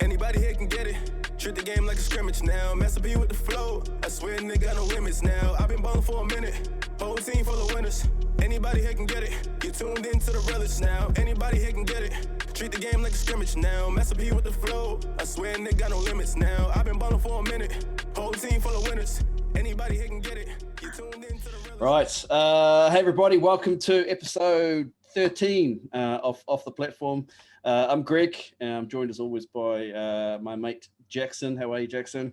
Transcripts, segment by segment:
Anybody here can get it. Treat the game like a scrimmage now. Master B with the flow. I swear nigga got no limits now. I've been ballin' for a minute. Whole team full of winners. Anybody here can get it. You tuned into the realest now. Anybody here can get it. Treat the game like a scrimmage now. Master B with the flow. I swear nigga got no limits now. I've been ballin' for a minute. Whole team full of winners. Anybody here can get it. You tuned into the realest. Right. Hey everybody, welcome to episode 13 off the platform. I'm Greg, and I'm joined as always by my mate Jackson. How are you, Jackson?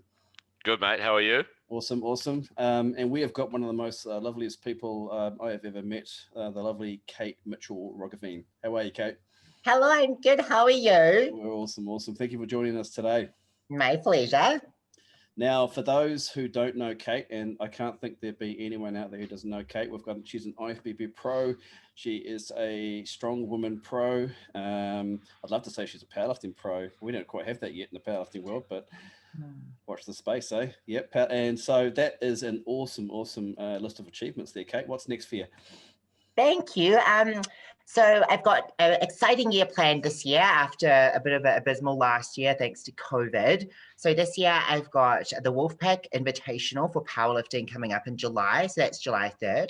Good, mate. How are you? Awesome. And we have got one of the most loveliest people I have ever met, the lovely Kate Mitchell-Roggeveen. How are you, Kate? Hello, I'm good. How are you? We're awesome. Thank you for joining us today. My pleasure. Now, for those who don't know Kate, and I can't think there'd be anyone out there who doesn't know Kate, she's an IFBB Pro. She is a strong woman pro. I'd love to say she's a powerlifting pro. We don't quite have that yet in the powerlifting world, but watch the space, eh? Yep. And so that is an awesome list of achievements there, Kate. What's next for you? Thank you. So I've got an exciting year planned this year after a bit of an abysmal last year, thanks to COVID. So this year I've got the Wolfpack Invitational for powerlifting coming up in July. So that's July 3rd.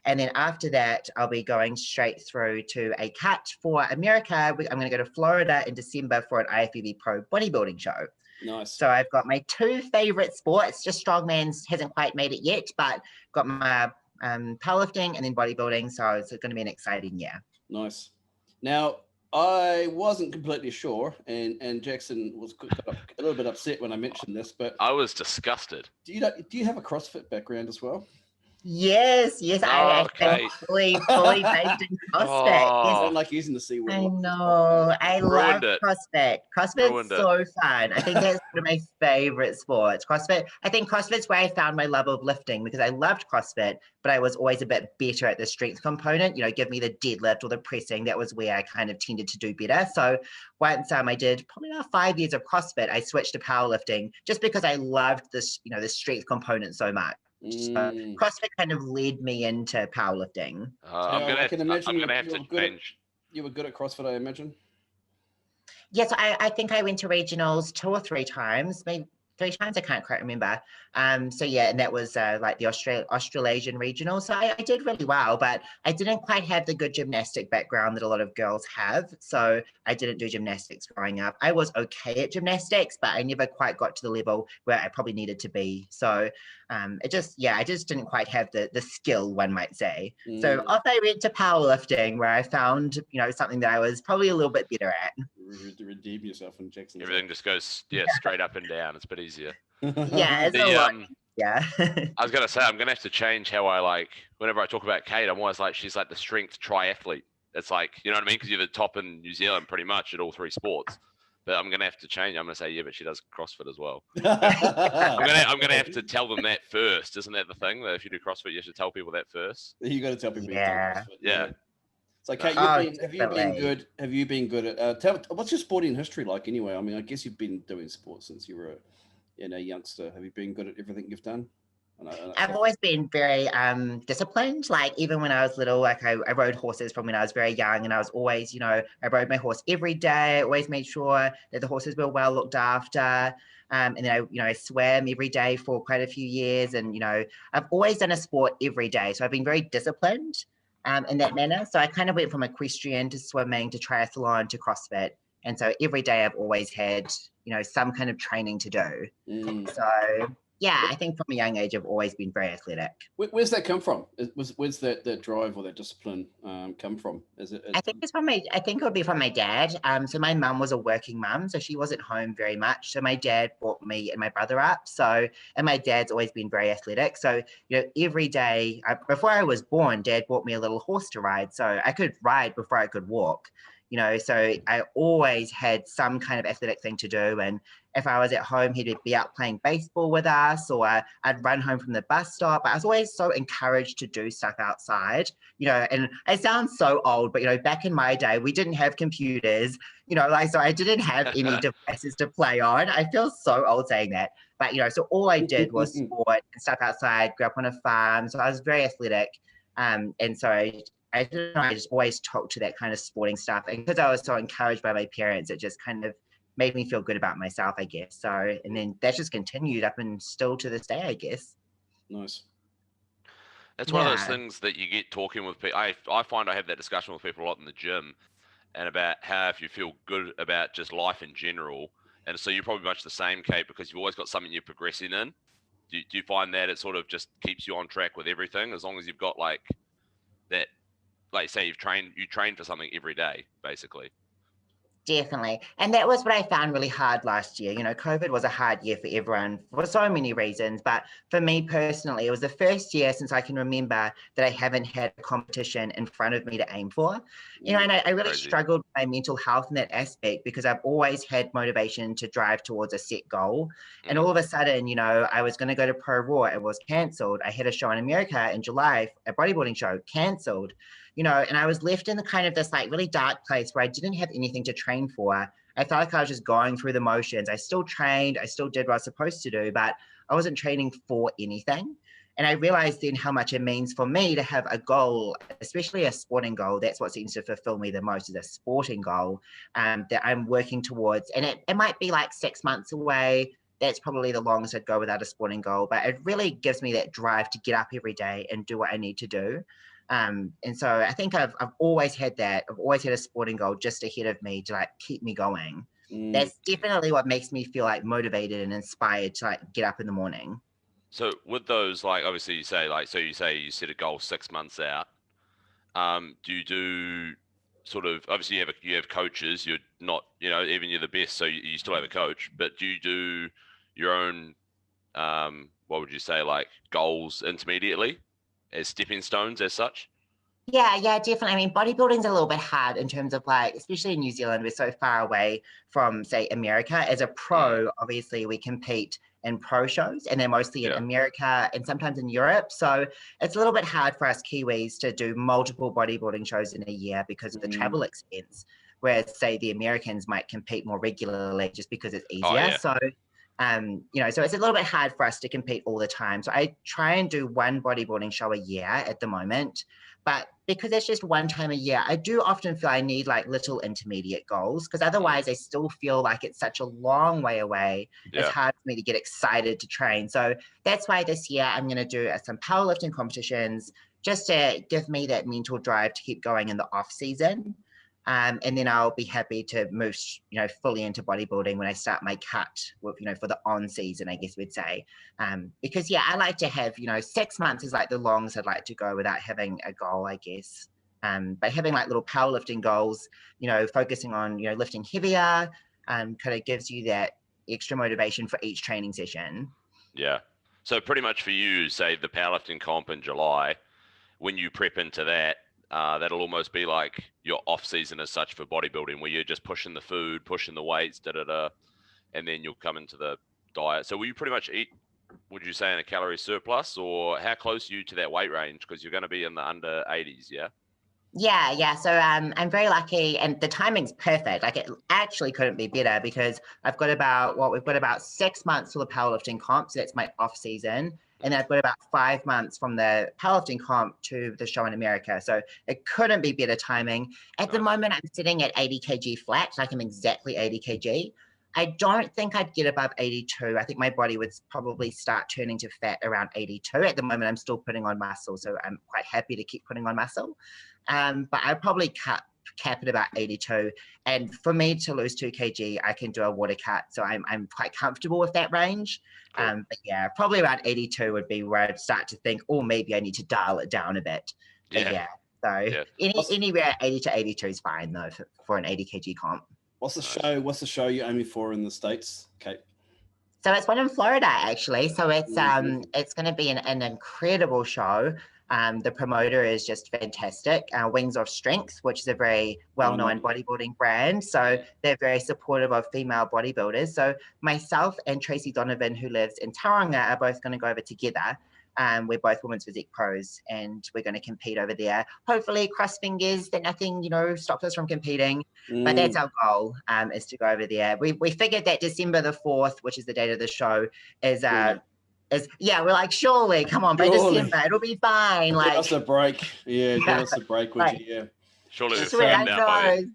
And then after that, I'll be going straight through to a cut for America. I'm going to go to Florida in December for an IFBB Pro bodybuilding show. Nice. So I've got my two favorite sports. Just strongman's hasn't quite made it yet, but got my powerlifting and then bodybuilding. So it's going to be an exciting year. Nice. Now, I wasn't completely sure, and Jackson was a little bit upset when I mentioned this, but I was disgusted. Do you have a CrossFit background as well? Yes. I okay. fully based in CrossFit. I Yes. don't like using the C word. I know. I love CrossFit. CrossFit's so fun. I think that's one of my favorite sports. I think CrossFit's where I found my love of lifting, because I loved CrossFit, but I was always a bit better at the strength component. You know, give me the deadlift or the pressing. That was where I kind of tended to do better. So once I did probably about 5 years of CrossFit, I switched to powerlifting just because I loved this, the strength component so much. So CrossFit kind of led me into powerlifting. I'm gonna have to change. You were good at CrossFit, I imagine. Yes, I think I went to regionals 2 or 3 times, maybe 3 times. I can't quite remember. So yeah, and that was like the Australasian regional. So I did really well, but I didn't quite have the good gymnastic background that a lot of girls have. So I didn't do gymnastics growing up. I was okay at gymnastics, but I never quite got to the level where I probably needed to be. So I just didn't quite have the skill, one might say. So off I went to powerlifting, where I found, something that I was probably a little bit better at. To redeem yourself in Jackson. Everything just goes straight up and down. It's a bit easier. Yeah, it's a lot. Yeah. I was gonna say I'm gonna have to change how I whenever I talk about Kate, I'm always like she's like the strength triathlete. It's like, you know what I mean? Because you're the top in New Zealand pretty much at all 3 sports. But I'm gonna have to change. I'm gonna say, yeah, but she does CrossFit as well. I'm gonna have to tell them that first. Isn't that the thing? That if you do CrossFit, you should tell people that first. You got to tell people. Yeah. You do CrossFit. Yeah. So, Kate, have you been good at? What's your sporting history like anyway? I mean, I guess you've been doing sports since you were a youngster. Have you been good at everything you've done? I've always been very disciplined. Like even when I was little, like I rode horses from when I was very young, and I was always, I rode my horse every day. Always made sure that the horses were well looked after. And then I swam every day for quite a few years, and I've always done a sport every day. So I've been very disciplined in that manner. So I kind of went from equestrian to swimming to triathlon to CrossFit, and so every day I've always had some kind of training to do. So yeah, I think from a young age I've always been very athletic. Where's that come from? Where's that drive or that discipline come from? I think it would be from my dad. So my mum was a working mum, so she wasn't home very much. So my dad brought me and my brother up. And my dad's always been very athletic. So every day before I was born, Dad bought me a little horse to ride, so I could ride before I could walk. So I always had some kind of athletic thing to do. And if I was at home, he'd be out playing baseball with us, or I'd run home from the bus stop. I was always so encouraged to do stuff outside, and it sounds so old, but, back in my day, we didn't have computers, so I didn't have any devices to play on. I feel so old saying that, but, so all I did was sport and stuff outside, grew up on a farm. So I was very athletic. And so I don't know, I just always talked to that kind of sporting stuff. And because I was so encouraged by my parents, it just kind of made me feel good about myself, I guess. So, and then that's just continued up and still to this day, I guess. Nice. It's one of those Yeah. things that you get talking with people. I find I have that discussion with people a lot in the gym, and about how if you feel good about just life in general. And so you're probably much the same, Kate, because you've always got something you're progressing in. Do you find that it sort of just keeps you on track with everything, as long as you've got like that, like say you train for something every day, basically? Definitely. And that was what I found really hard last year. You know, COVID was a hard year for everyone for so many reasons. But for me personally, it was the first year since I can remember that I haven't had a competition in front of me to aim for. You know, and I really Crazy. struggled with my mental health in that aspect because I've always had motivation to drive towards a set goal. And all of a sudden, you know, I was going to go to Pro Raw. It was cancelled. I had a show in America in July, a bodybuilding show, cancelled. You know, and I was left in the kind of this like really dark place where I didn't have anything to train for. I felt like I was just going through the motions. I still trained, I still did what I was supposed to do, but I wasn't training for anything. And I realized then how much it means for me to have a goal, especially a sporting goal. That's what seems to fulfill me the most, is a sporting goal that I'm working towards. And it might be like 6 months away. That's probably the longest I'd go without a sporting goal, but it really gives me that drive to get up every day and do what I need to do. And so I think I've always had that. I've always had a sporting goal just ahead of me to like keep me going. That's definitely what makes me feel like motivated and inspired to like get up in the morning. So with those, like obviously you say like, so you say you set a goal 6 months out. Do you do sort of, obviously you have coaches, you're not, you know, even you're the best, so you still have a coach, but do you do your own, what would you say, like goals intermediately as stepping stones as such? Yeah, definitely. I mean, bodybuilding's a little bit hard in terms of like, especially in New Zealand, we're so far away from, say, America. As a pro, obviously, we compete in pro shows, and they're mostly in America and sometimes in Europe. So it's a little bit hard for us Kiwis to do multiple bodybuilding shows in a year because of the travel expense. Whereas, say, the Americans might compete more regularly just because it's easier. So, you know, so it's a little bit hard for us to compete all the time. So I try and do one bodybuilding show a year at the moment. But because it's just one time a year, I do often feel I need like little intermediate goals, because otherwise I still feel like it's such a long way away. It's hard for me to get excited to train. So that's why this year I'm going to do some powerlifting competitions just to give me that mental drive to keep going in the off season. And then I'll be happy to move, you know, fully into bodybuilding when I start my cut with, you know, for the on season, I guess we'd say. Because yeah, I like to have, you know, 6 months is like the longest I'd like to go without having a goal, I guess. But having like little powerlifting goals, you know, focusing on, you know, lifting heavier, kind of gives you that extra motivation for each training session. Yeah. So pretty much for you, say the powerlifting comp in July, when you prep into that, that'll almost be like your off season as such for bodybuilding, where you're just pushing the food, pushing the weights, and then you'll come into the diet. So will you pretty much eat, would you say, in a calorie surplus, or how close are you to that weight range? Because you're going to be in the under 80s, yeah? Yeah. So I'm very lucky, and the timing's perfect. Like it actually couldn't be better, because we've got about 6 months till the powerlifting comp. So that's my off season. And then I've got about 5 months from the powerlifting comp to the show in America. So it couldn't be better timing. At the moment, I'm sitting at 80 kg flat. Like I'm exactly 80 kg. I don't think I'd get above 82. I think my body would probably start turning to fat around 82. At the moment, I'm still putting on muscle. So I'm quite happy to keep putting on muscle. But I probably cap at about 82. And for me to lose 2 kg, I can do a water cut. So I'm quite comfortable with that range. Cool. But yeah, probably around 82 would be where I'd start to think, oh, maybe I need to dial it down a bit. But anywhere 80 to 82 is fine though for an 80 kg comp. What's the show you're aiming for in the States, Kate? So it's one in Florida actually. So it's going to be an incredible show. The promoter is just fantastic. Wings of Strength, which is a very well-known bodybuilding brand. So they're very supportive of female bodybuilders. So myself and Tracy Donovan, who lives in Tauranga, are both going to go over together. We're both women's physique pros, and we're going to compete over there. Hopefully, cross fingers that nothing, you know, stops us from competing. But that's our goal, is to go over there. We figured that December the 4th, which is the date of the show, is we're like, surely, come on, by December, it'll be fine. Like, give us a break. Yeah, give us a break, would you? Yeah. Surely the swear, I know.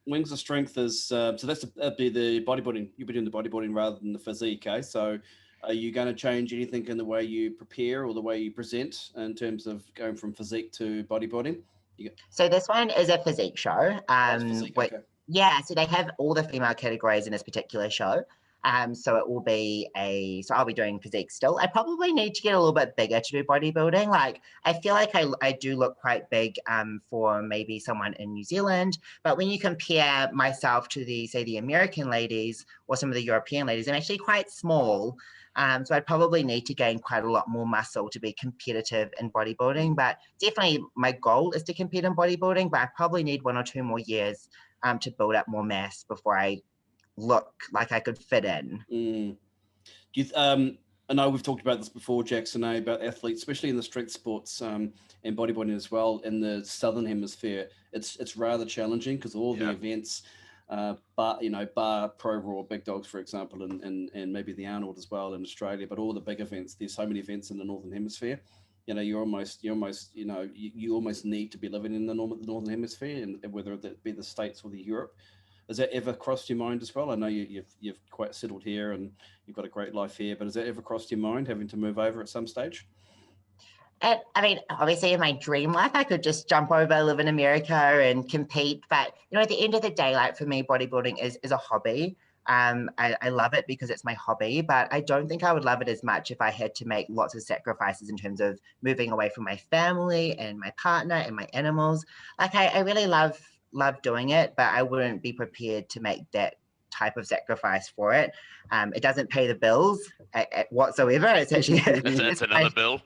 Wings of Strength is so that'd be the bodybuilding. You'll be doing the bodybuilding rather than the physique. Okay, so are you going to change anything in the way you prepare or the way you present in terms of going from physique to bodybuilding? So this one is a physique show. Physique, okay. Yeah, so they have all the female categories in this particular show. So it will be so I'll be doing physique still. I probably need to get a little bit bigger to do bodybuilding. Like, I feel like I do look quite big for maybe someone in New Zealand, but when you compare myself to the American ladies or some of the European ladies, I'm actually quite small. So I'd probably need to gain quite a lot more muscle to be competitive in bodybuilding, but definitely my goal is to compete in bodybuilding, but I probably need 1 or 2 more years to build up more mass before I look like I could fit in. Do you, I know we've talked about this before, Jackson, about athletes, especially in the strength sports and bodybuilding as well. In the Southern Hemisphere, it's rather challenging because all the events, bar Pro Raw, Big Dogs, for example, and maybe the Arnold as well in Australia, but all the big events, there's so many events in the Northern Hemisphere. You almost need to be living in the Northern Hemisphere, and whether it be the States or the Europe. Has that ever crossed your mind as well? I know you've quite settled here and you've got a great life here, but has that ever crossed your mind having to move over at some stage? I mean, obviously in my dream life, I could just jump over, live in America and compete. But, at the end of the day, like for me, bodybuilding is a hobby. I love it because it's my hobby, but I don't think I would love it as much if I had to make lots of sacrifices in terms of moving away from my family and my partner and my animals. Like I really love doing it, but I wouldn't be prepared to make that type of sacrifice for it. It doesn't pay the bills whatsoever. It's actually it's another bill.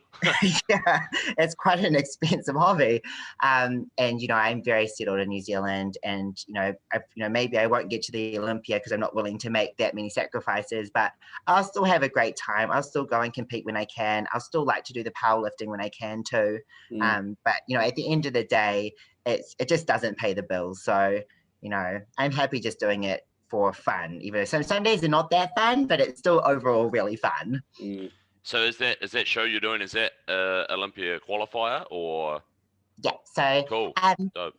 Yeah, it's quite an expensive hobby. And I'm very settled in New Zealand, and maybe I won't get to the Olympia because I'm not willing to make that many sacrifices, but I'll still have a great time. I'll still go and compete when I can. I'll still like to do the powerlifting when I can too. But at the end of the day, it just doesn't pay the bills. So I'm happy just doing it for fun, even though some days are not that fun, but it's still overall really fun. So is that show you're doing, is that Olympia qualifier or? Yeah, so cool.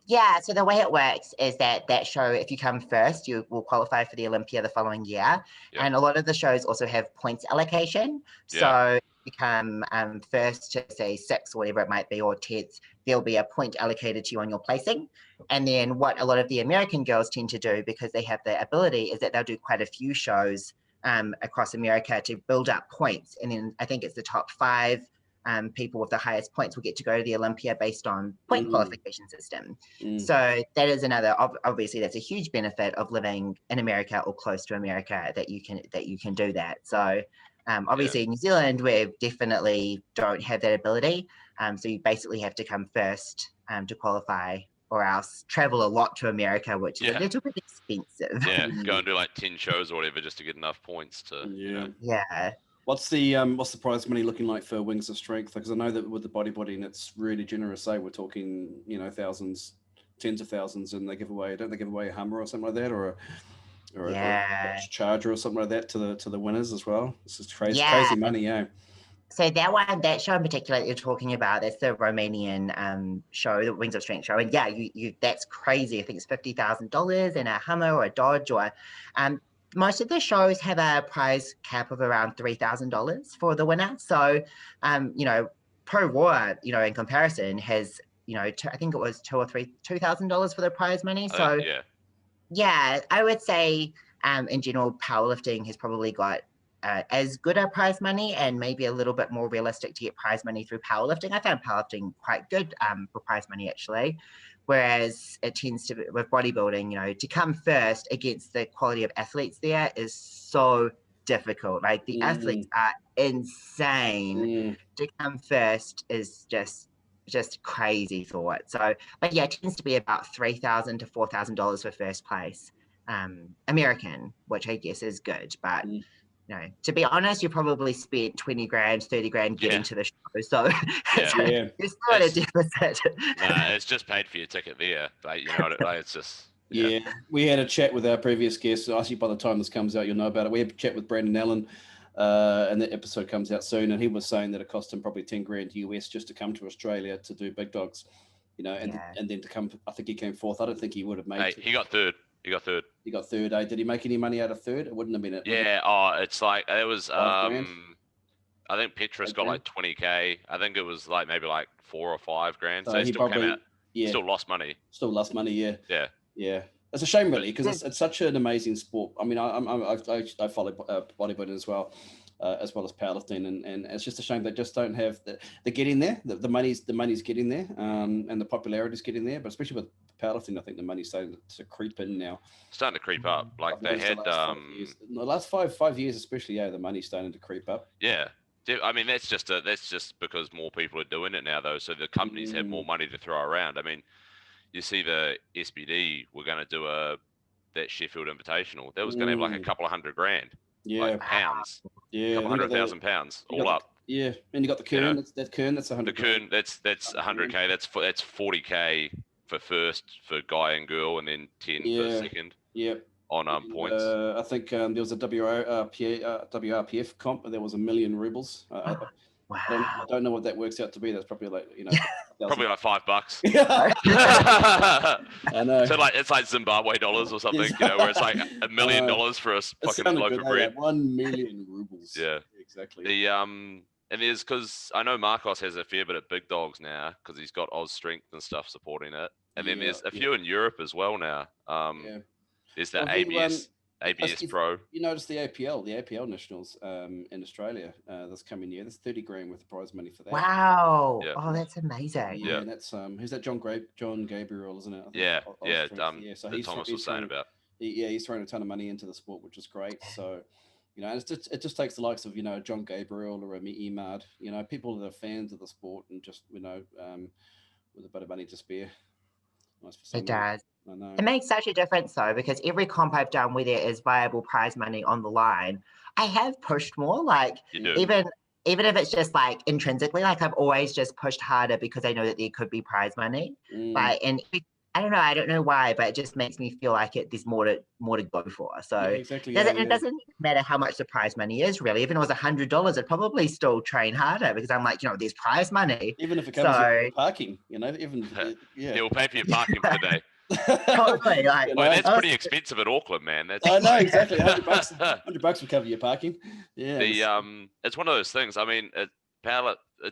Yeah, so the way it works is that show, if you come first, you will qualify for the Olympia the following year. Yep. And a lot of the shows also have points allocation. So you come first to say 6th or whatever it might be, or 10th, there'll be a point allocated to you on your placing. And then what a lot of the American girls tend to do, because they have the ability, is that they'll do quite a few shows across America to build up points. And then I think it's the top 5 people with the highest points will get to go to the Olympia based on point qualification system. So that is another, obviously that's a huge benefit of living in America or close to America, that you can do that. So obviously in New Zealand, we definitely don't have that ability. So you basically have to come first to qualify, or else travel a lot to America, which is a little bit expensive. Yeah, go and do like 10 shows or whatever just to get enough points to. Yeah. What's the prize money looking like for Wings of Strength? Because I know that with the bodybuilding, it's really generous. We're talking, thousands, tens of thousands, and don't they give away a Hummer or something like that, or a Charger or something like that to the winners as well? This is crazy money, So that show in particular that you're talking about, that's the Romanian show, the Wings of Strength show. And you that's crazy. I think it's $50,000 in a Hummer or a Dodge, or most of the shows have a prize cap of around $3,000 for the winner. So, Pro Raw, in comparison, has, I think it was $2,000 for the prize money. So, I would say, in general, powerlifting has probably got as good a prize money, and maybe a little bit more realistic to get prize money through powerlifting. I found powerlifting quite good for prize money, actually. Whereas it tends to be with bodybuilding, to come first against the quality of athletes there is so difficult. Like the athletes are insane. To come first is just crazy thought. So, but it tends to be about $3,000 to $4,000 for first place. American, which I guess is good, but to be honest, you probably spent 20 grand, 30 grand getting to the show. So you're still at a deficit. It's just paid for your ticket there. It's just. We had a chat with our previous guest. Actually, by the time this comes out, you'll know about it. We had a chat with Brandon Allen, and that episode comes out soon. And he was saying that it cost him probably 10 grand US just to come to Australia to do Big Dogs, and then to come. I think he came 4th. I don't think he would have made it. He got 3rd. He got third. He got third. Did he make any money out of third? It wouldn't have been it. Yeah. Oh, it's like it was. $5,000? I think Petrus got like 20K. I think it was like maybe like 4 or 5 grand. So he he still came probably out. Still lost money. Still lost money. Yeah. Yeah. Yeah. It's a shame, really, because it's such an amazing sport. I mean, I follow bodybuilding as well as powerlifting, and it's just a shame they just don't have they're getting there. The money's getting there, and the popularity's getting there. But especially with powerlifting, I think the money's starting to creep in now. Starting to creep up. Like they had the last 5 years, especially. Yeah, the money's starting to creep up. Yeah. I mean, that's just because more people are doing it now, though. So the companies have more money to throw around. I mean, you see the SBD, we're going to do that Sheffield Invitational. That was going to have like a couple of $100,000. Yeah. Like pounds. Yeah. A couple 100,000 pounds all up. Yeah. And you got the Kern. That Kern, that's 100. The Kern, that's 100K. That's 40K for first for guy and girl, and then 10 for second. Yeah. On points. I think there was a WRPF comp, and there was 1 million rubles. Wow. I don't know what that works out to be. That's probably like, probably like $5. I know. So like it's like Zimbabwe dollars or something, where it's like $1 million for a fucking loaf of bread. 1 million rubles. Yeah, exactly. And there's because I know Marcos has a fair bit of big dogs now because he's got Oz Strength and stuff supporting it, and then there's a few in Europe as well now. There's the ABS Pro. You notice the APL Nationals in Australia this coming year. There's 30 grand worth of prize money for that. Wow. Yeah. Oh, that's amazing. Yeah, and that's who's that? John Gabriel, isn't it? So Thomas was saying about. He's throwing a ton of money into the sport, which is great. So, and it just takes the likes of John Gabriel or Emad, people that are fans of the sport and just with a bit of money to spare. Nice for it does. I know. It makes such a difference though, because every comp I've done where there is viable prize money on the line, I have pushed more. Like even if it's just like intrinsically, like I've always just pushed harder because I know that there could be prize money. And I don't know why, but it just makes me feel like there's more to go for. So it doesn't matter how much the prize money is really. Even if it was $100, I'd probably still train harder because I'm like, there's prize money. Even if it comes with parking, he'll pay for your parking for the day. Totally, that's pretty expensive at Auckland, man. I know exactly. $100 will cover your parking. Yeah. It's one of those things. I mean, it's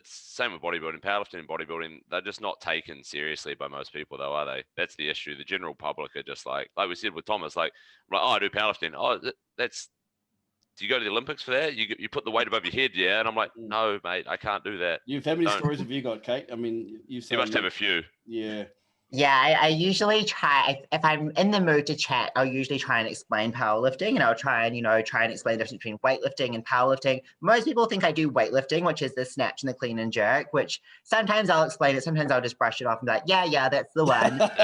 same with bodybuilding, powerlifting and bodybuilding. They're just not taken seriously by most people, though, are they? That's the issue. The general public are just like we said with Thomas, I do powerlifting. Oh, that's. Do you go to the Olympics for that? You put the weight above your head, yeah? And I'm like, no, mate, I can't do that. How many stories have you got, Kate? I mean, you must have a few. Yeah. Yeah, I usually try, if I'm in the mood to chat, I'll usually try and explain powerlifting, and I'll try and explain the difference between weightlifting and powerlifting. Most people think I do weightlifting, which is the snatch and the clean and jerk, which sometimes I'll explain it, sometimes I'll just brush it off and be like, yeah, that's the one. That's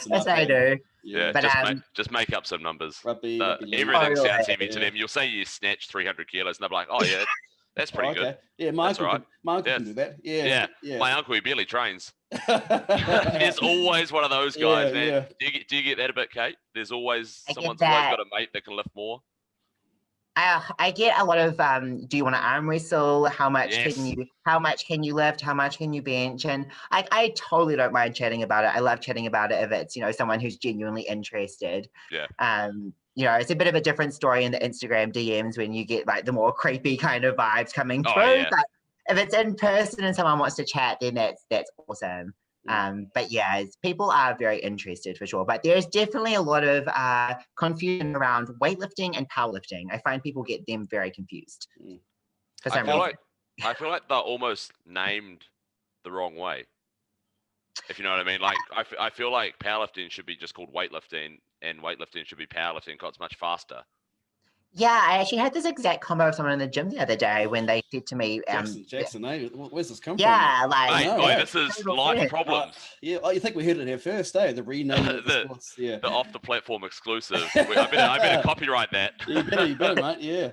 what I do. Yeah, but just make up some numbers. Everything sounds heavy to them. You'll say you snatch 300 kilos, and they'll be like, oh, yeah. That's pretty good. Yeah, my uncle can do that. Yeah. My uncle, he barely trains. There's always one of those guys, man. Yeah. Do you get that a bit, Kate? There's always someone's always got a mate that can lift more. I get a lot of do you want to arm wrestle? How much can you lift? How much can you bench? And I totally don't mind chatting about it. I love chatting about it if it's someone who's genuinely interested. Yeah. It's a bit of a different story in the Instagram DMs when you get like the more creepy kind of vibes coming through. Yeah. But if it's in person and someone wants to chat, then that's awesome. But yeah, people are very interested for sure. But there's definitely a lot of confusion around weightlifting and powerlifting. I find people get them very confused. I feel like they're almost named the wrong way. If you know what I mean. Like I feel like powerlifting should be just called weightlifting, and weightlifting should be powerlifting because it's much faster. Yeah, I actually had this exact combo with someone in the gym the other day when they said to me, Jackson, where's this come from? Yeah, this is life problems. You think we heard it here first, the rename of the sports. Yeah. The off the platform exclusive. I better copyright that. You better, mate. Yeah.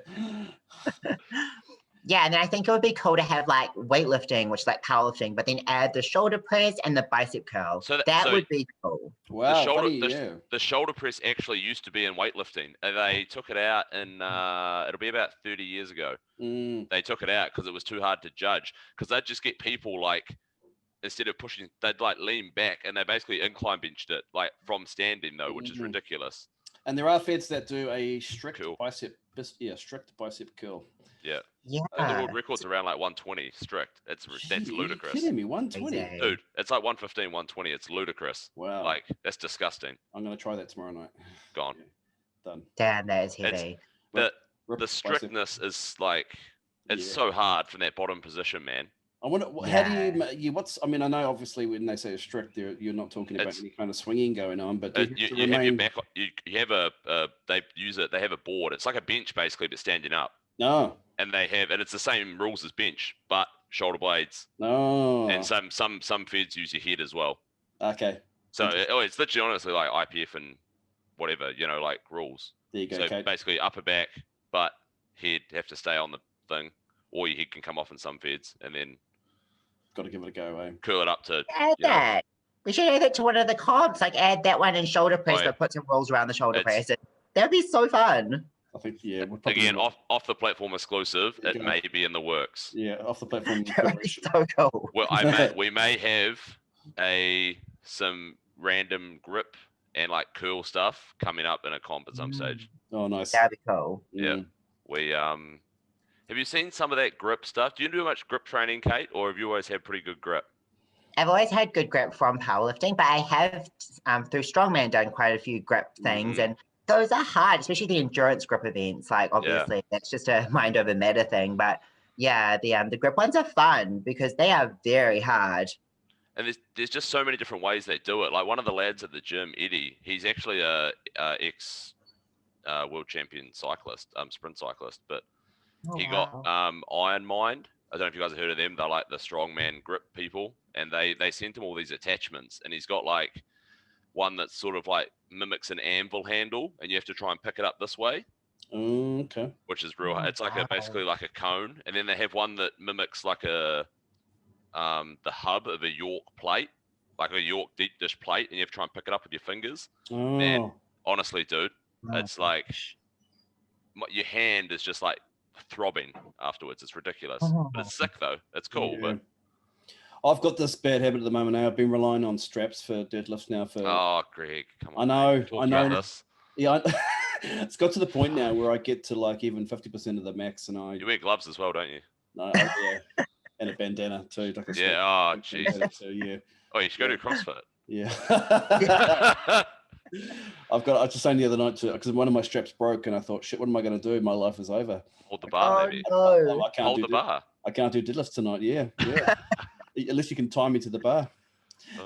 Yeah, and then I think it would be cool to have like weightlifting, which is like powerlifting, but then add the shoulder press and the bicep curl. So that would be cool. Wow, the shoulder press actually used to be in weightlifting. They took it out in it'll be about 30 years ago. They took it out because it was too hard to judge. Because they'd just get people like instead of pushing, they'd like lean back, and they basically incline benched it like from standing though, which is ridiculous. And there are feds that do a strict Curl. strict bicep curl. Yeah. Yeah. I think the world record's around like 120 strict. That's ludicrous. Are you kidding me? 120? Crazy. Dude, it's like 115, 120. It's ludicrous. Wow. Like, that's disgusting. I'm going to try that tomorrow night. Gone. Yeah. Done. Damn, that is heavy. The strictness is like, it's so hard from that bottom position, man. I wonder, how do you, I mean, I know obviously when they say strict, you're not talking about any kind of swinging going on, but you have your back, you have they use it, they have a board. It's like a bench basically, but standing up. No. And and it's the same rules as bench, but shoulder blades. No. And some feds use your head as well. Okay. So it's literally honestly like IPF and whatever, like rules. There you go, so Kate. Basically upper back, butt, head have to stay on the thing, or your head can come off in some feds, and then got to give it a go, eh? Curl it up to Add that. We should add it to one of the comps, like add that one in shoulder press, but put some rolls around the shoulder press. That'd be so fun. I think, yeah. Again, off the platform exclusive, it may be in the works. Yeah, off the platform. That would be so cool. Well, we may have some random grip and like curl stuff coming up in a comp at some stage. Oh, nice. That'd be cool. Yeah. We have you seen some of that grip stuff? Do you do much grip training, Kate, or have you always had pretty good grip? I've always had good grip from powerlifting, but I have through strongman done quite a few grip things, and those are hard, especially the endurance grip events. Like obviously that's just a mind over matter thing, but yeah, the grip ones are fun because they are very hard. And there's just so many different ways they do it. Like one of the lads at the gym, Eddie, he's actually a ex world champion cyclist, sprint cyclist, but he got Iron Mind. I don't know if you guys have heard of them. They're like the strongman grip people, and they sent him all these attachments, and he's got like one that sort of like mimics an anvil handle, and you have to try and pick it up this way. Okay. Which is real. It's like basically like a cone, and then they have one that mimics like the hub of a York plate, like a York deep dish plate, and you have to try and pick it up with your fingers. Oh. Man, honestly, dude, it's like your hand is just like throbbing afterwards. It's ridiculous, but it's sick though. It's cool. But I've got this bad habit at the moment now. I've been relying on straps for deadlifts now. Greg, come on. I know. About this. Yeah, it's got to the point now where I get to like even 50% of the max, and you wear gloves as well, don't you? No, yeah, and a bandana too. Like oh, Jesus. So, yeah. Oh, you should go to CrossFit. Yeah. I was just saying the other night too, because one of my straps broke, and I thought, shit, what am I going to do? My life is over. Hold the bar, maybe. I can't hold the bar. I can't do deadlifts tonight. Yeah. Unless you can tie me to the bar.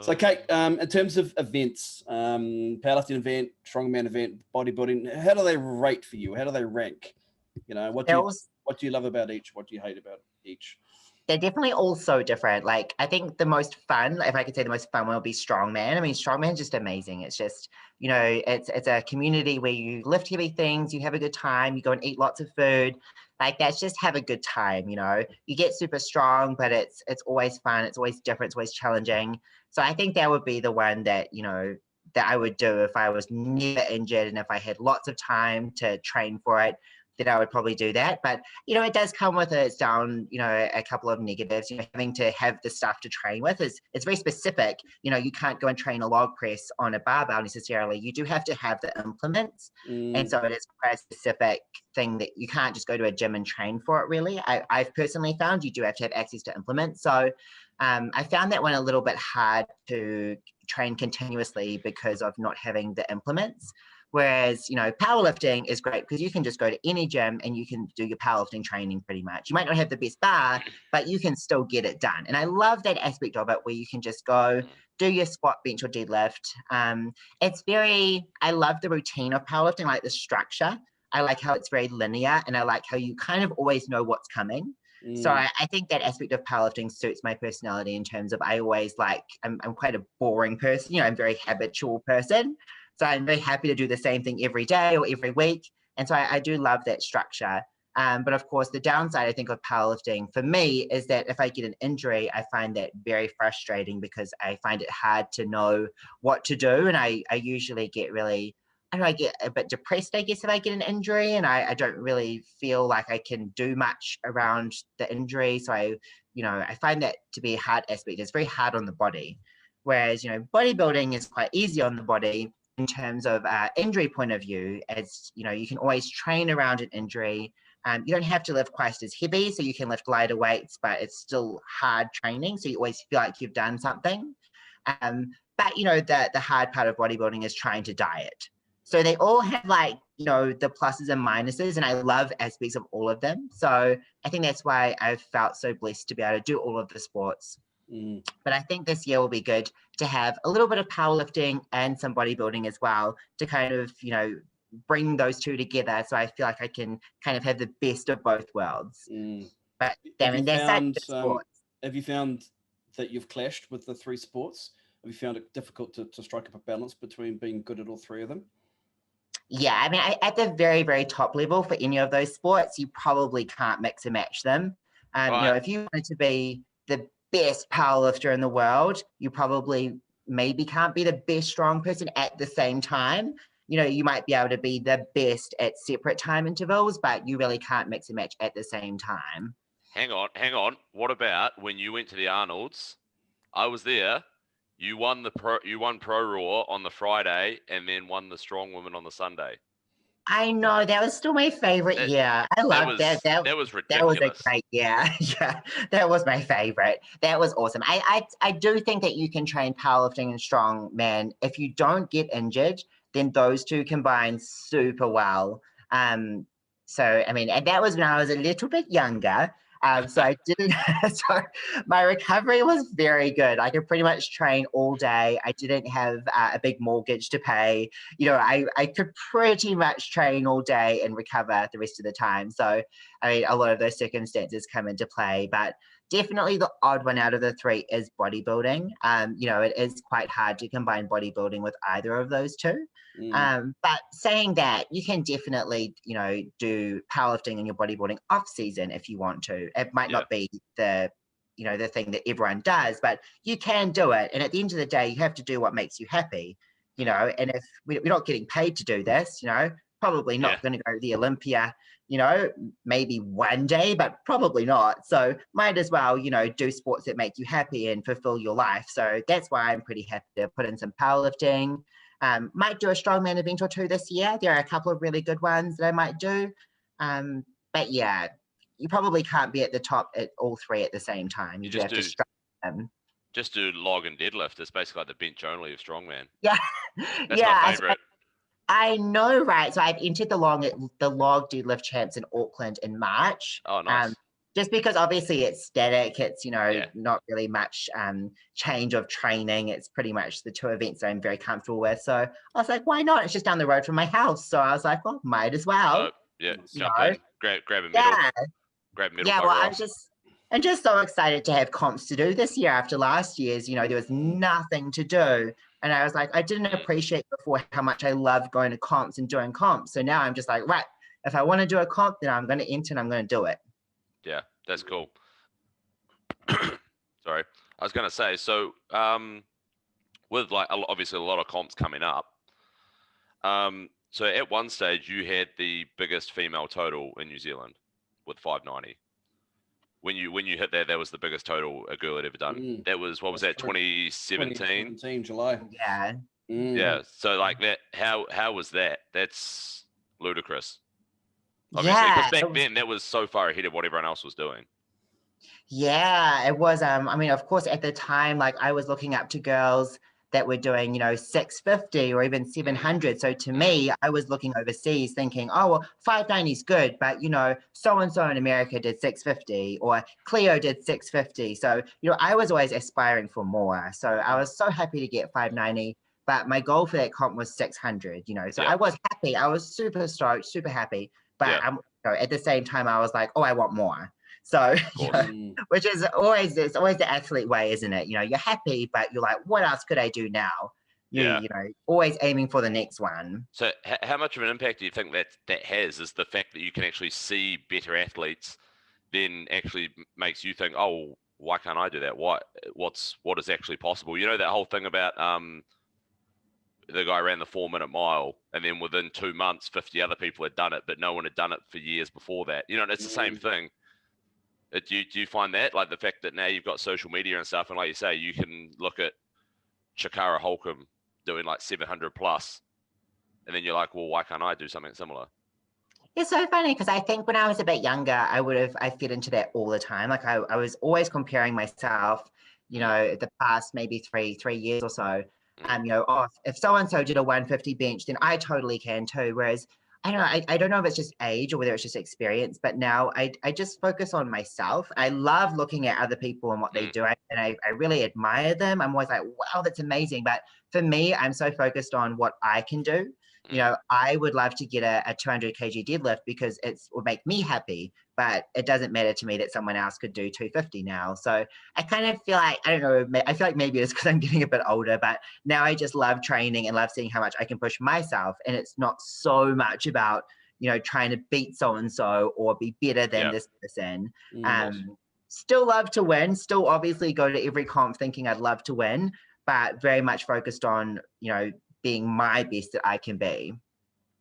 So, Kate, in terms of events, powerlifting event, strongman event, bodybuilding, how do they rate for you? How do they rank? What do you love about each? What do you hate about each? They're definitely all so different. Like, I think the most fun, if I could say the most fun one, will be strongman. I mean, strongman is just amazing. It's just, it's a community where you lift heavy things, you have a good time, you go and eat lots of food. Like, that's just have a good time, You get super strong, but it's always fun. It's always different. It's always challenging. So I think that would be the one that, that I would do if I was never injured and if I had lots of time to train for it, that I would probably do that. But, it does come with its down, a couple of negatives. Having to have the stuff to train with it's very specific. You can't go and train a log press on a barbell necessarily. You do have to have the implements. And so it is quite a specific thing that you can't just go to a gym and train for it, really. I've personally found you do have to have access to implements. So I found that one a little bit hard to train continuously because of not having the implements. Whereas, powerlifting is great because you can just go to any gym and you can do your powerlifting training pretty much. You might not have the best bar, but you can still get it done. And I love that aspect of it where you can just go do your squat, bench, or deadlift. I love the routine of powerlifting, like the structure. I like how it's very linear, and I like how you kind of always know what's coming. So I think that aspect of powerlifting suits my personality in terms of I always I'm quite a boring person. I'm a very habitual person. So I'm very happy to do the same thing every day or every week. And so I do love that structure. But of course, the downside, I think, of powerlifting for me is that if I get an injury, I find that very frustrating because I find it hard to know what to do. And I usually get I get a bit depressed, I guess, if I get an injury, and I don't really feel like I can do much around the injury. So I I find that to be a hard aspect. It's very hard on the body. Whereas, bodybuilding is quite easy on the body in terms of injury point of view, as, you can always train around an injury. You don't have to lift quite as heavy, so you can lift lighter weights, but it's still hard training. So you always feel like you've done something. But, the hard part of bodybuilding is trying to diet. So they all have like, the pluses and minuses, and I love aspects of all of them. So I think that's why I've felt so blessed to be able to do all of the sports. But I think this year will be good to have a little bit of powerlifting and some bodybuilding as well to kind of, bring those two together. So I feel like I can kind of have the best of both worlds. But they're such good sports. Have you found that you've clashed with the three sports? Have you found it difficult to strike up a balance between being good at all three of them? Yeah, I mean, at the very, very top level for any of those sports, you probably can't mix and match them. If you wanted to be the best powerlifter in the world, you probably maybe can't be the best strong person at the same time. You might be able to be the best at separate time intervals, but you really can't mix and match at the same time. Hang on. What about when you went to the Arnold's? I was there. You won Pro Raw on the Friday and then won the Strong Woman on the Sunday. I know, that was still my favorite year. I loved that. That was ridiculous. That was a great year. Yeah, that was my favorite. That was awesome. I do think that you can train powerlifting and strongman. If you don't get injured, then those two combine super well. So, I mean, and that was when I was a little bit younger. So I didn't, so my recovery was very good. I could pretty much train all day. I didn't have a big mortgage to pay. I could pretty much train all day and recover the rest of the time. So, I mean, a lot of those circumstances come into play, but definitely the odd one out of the three is bodybuilding. It is quite hard to combine bodybuilding with either of those two. But saying that, you can definitely, do powerlifting and your bodybuilding off season if you want to. It might not be the thing that everyone does, but you can do it. And at the end of the day, you have to do what makes you happy, and if we're not getting paid to do this, probably not going to go to the Olympia, maybe one day, but probably not. So might as well, do sports that make you happy and fulfill your life. So that's why I'm pretty happy to put in some powerlifting. Might do a strongman event or two this year. There are a couple of really good ones that I might do. But yeah, you probably can't be at the top at all three at the same time. You just have to strong. Just do log and deadlift. It's basically like the bench only of strongman. Yeah. That's my favorite. I know, right? So I've entered the log deadlift champs in Auckland in March. Oh, nice. Just because obviously it's static, it's, not really much change of training. It's pretty much the two events that I'm very comfortable with. So I was like, why not? It's just down the road from my house. So I was like, well, might as well. Jump in, grab a medal. Grab a medal. Yeah, well, I'm just so excited to have comps to do this year after last year's, there was nothing to do. And I was like, I didn't appreciate before how much I loved going to comps and doing comps. So now I'm just like, right, if I want to do a comp, then I'm going to enter and I'm going to do it. Yeah, that's cool. Sorry. I was going to say, so with like obviously a lot of comps coming up, so at one stage you had the biggest female total in New Zealand with 590. When you hit that was the biggest total a girl had ever done. That was, what was that, 2017? 2017, July. Yeah. Yeah, so like that, how was that? That's ludicrous. Obviously, because back then that was so far ahead of what everyone else was doing. Yeah, it was. I mean, of course, at the time, like I was looking up to girls that were doing, 650 or even 700. So to me, I was looking overseas thinking, oh, well, 590 is good, but, so-and-so in America did 650 or Cleo did 650. So, I was always aspiring for more. So I was so happy to get 590, but my goal for that comp was 600, so I was happy. I was super stoked, super happy. But at the same time, I was like, oh, I want more. So, which is always the athlete way, isn't it? You're happy, but you're like, what else could I do now? Always aiming for the next one. So how much of an impact do you think that has, is the fact that you can actually see better athletes then actually makes you think, oh, why can't I do that? What is actually possible? That whole thing about the guy ran the 4-minute mile, and then within 2 months, 50 other people had done it, but no one had done it for years before that. It's the same thing. Do you find that, like the fact that now you've got social media and stuff, and like you say, you can look at Chikara Holcomb doing like 700 plus, and then you're like, well, why can't I do something similar? It's so funny because I think when I was a bit younger, I fit into that all the time. Like I was always comparing myself, the past maybe three years or so. Oh, if so and so did a 150 bench, then I totally can too. Whereas I don't know, I don't know if it's just age or whether it's just experience, but now I just focus on myself. I love looking at other people and what they do, and I really admire them. I'm always like, wow, that's amazing. But for me, I'm so focused on what I can do. I would love to get a 200 kg deadlift because it would make me happy, but it doesn't matter to me that someone else could do 250 now. So I kind of feel like, I don't know, I feel like maybe it's because I'm getting a bit older, but now I just love training and love seeing how much I can push myself. And it's not so much about, trying to beat so-and-so or be better than this person. Still love to win, still obviously go to every comp thinking I'd love to win, but very much focused on, being my best that I can be.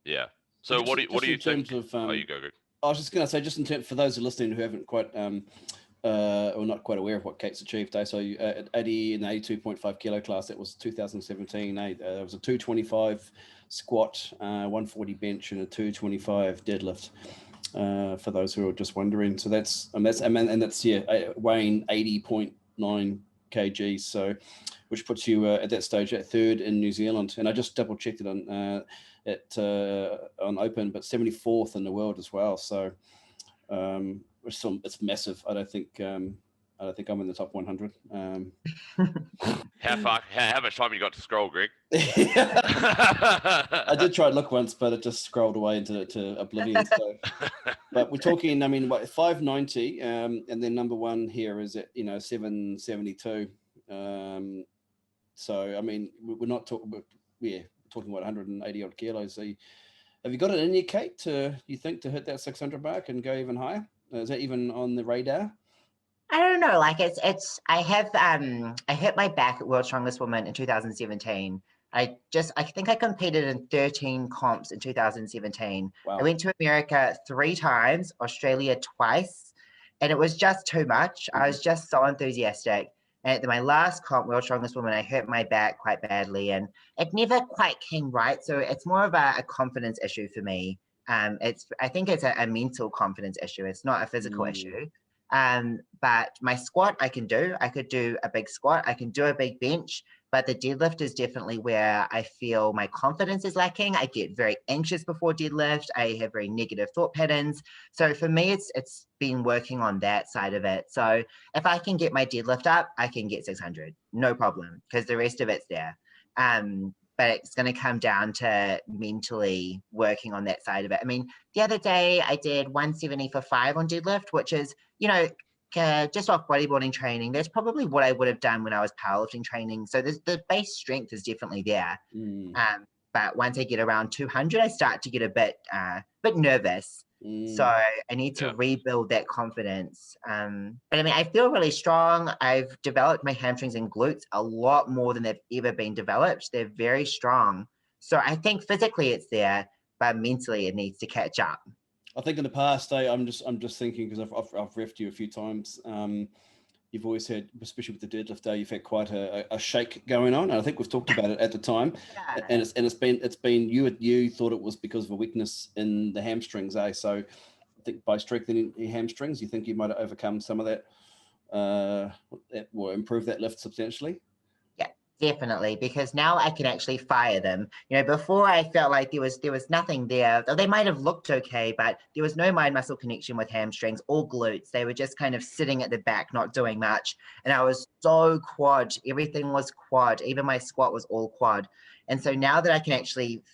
Yeah. So what do you think? Of, oh, you go, Greg. I was just going to say, just in terms for those who are listening who haven't quite or not quite aware of what Kate's achieved. So at 80 and 82.5 kilo class, that was 2017. It was a 225 squat, 140 bench, and a 225 deadlift. For those who are just wondering, so that's weighing 80.9 kgs. So, which puts you at that stage at third in New Zealand. And I just double checked it on Open, but 74th in the world as well. So it's massive. I don't think I'm in the top 100. How much time you got to scroll, Greg? I did try to look once, but it just scrolled away into oblivion. So, but we're talking, 590, and then number one here is at 772. So we're not talking. We're talking about 180 odd kilos. So have you got it in your, Kate? You think to hit that 600 mark and go even higher? Is that even on the radar? I don't know. Like I hit my back at World's Strongest Woman in 2017. I think I competed in 13 comps in 2017. Wow. I went to America 3 times, Australia twice, and it was just too much. I was just so enthusiastic. And at my last comp, World's Strongest Woman, I hurt my back quite badly, and it never quite came right. So it's more of a confidence issue for me. I think it's a mental confidence issue. It's not a physical issue. But my squat I can do. I could do a big squat. I can do a big bench. But the deadlift is definitely where I feel my confidence is lacking. I get very anxious before deadlift. I have very negative thought patterns. So for me, it's been working on that side of it. So if I can get my deadlift up, I can get 600, no problem, because the rest of it's there. But it's going to come down to mentally working on that side of it. The other day I did 170 for 5 on deadlift, which is, just off bodybuilding training. That's probably what I would have done when I was powerlifting training. So the base strength is definitely there. But once I get around 200, I start to get a bit nervous. So I need to rebuild that confidence. But I feel really strong. I've developed my hamstrings and glutes a lot more than they've ever been developed. They're very strong. So I think physically it's there, but mentally it needs to catch up. I think in the past, I'm just thinking, because I've reffed you a few times. You've always had, especially with the deadlift, you've had quite a shake going on. And I think we've talked about it at the time. Yeah. And it's been you thought it was because of a weakness in the hamstrings, So I think by strengthening your hamstrings, you think you might have overcome some of that, or improve that lift substantially. Definitely, because now I can actually fire them. Before I felt like there was nothing there. They might have looked okay, but there was no mind muscle connection with hamstrings or glutes. They were just kind of sitting at the back, not doing much. And I was so quad. Everything was quad. Even my squat was all quad. And so now that I can actually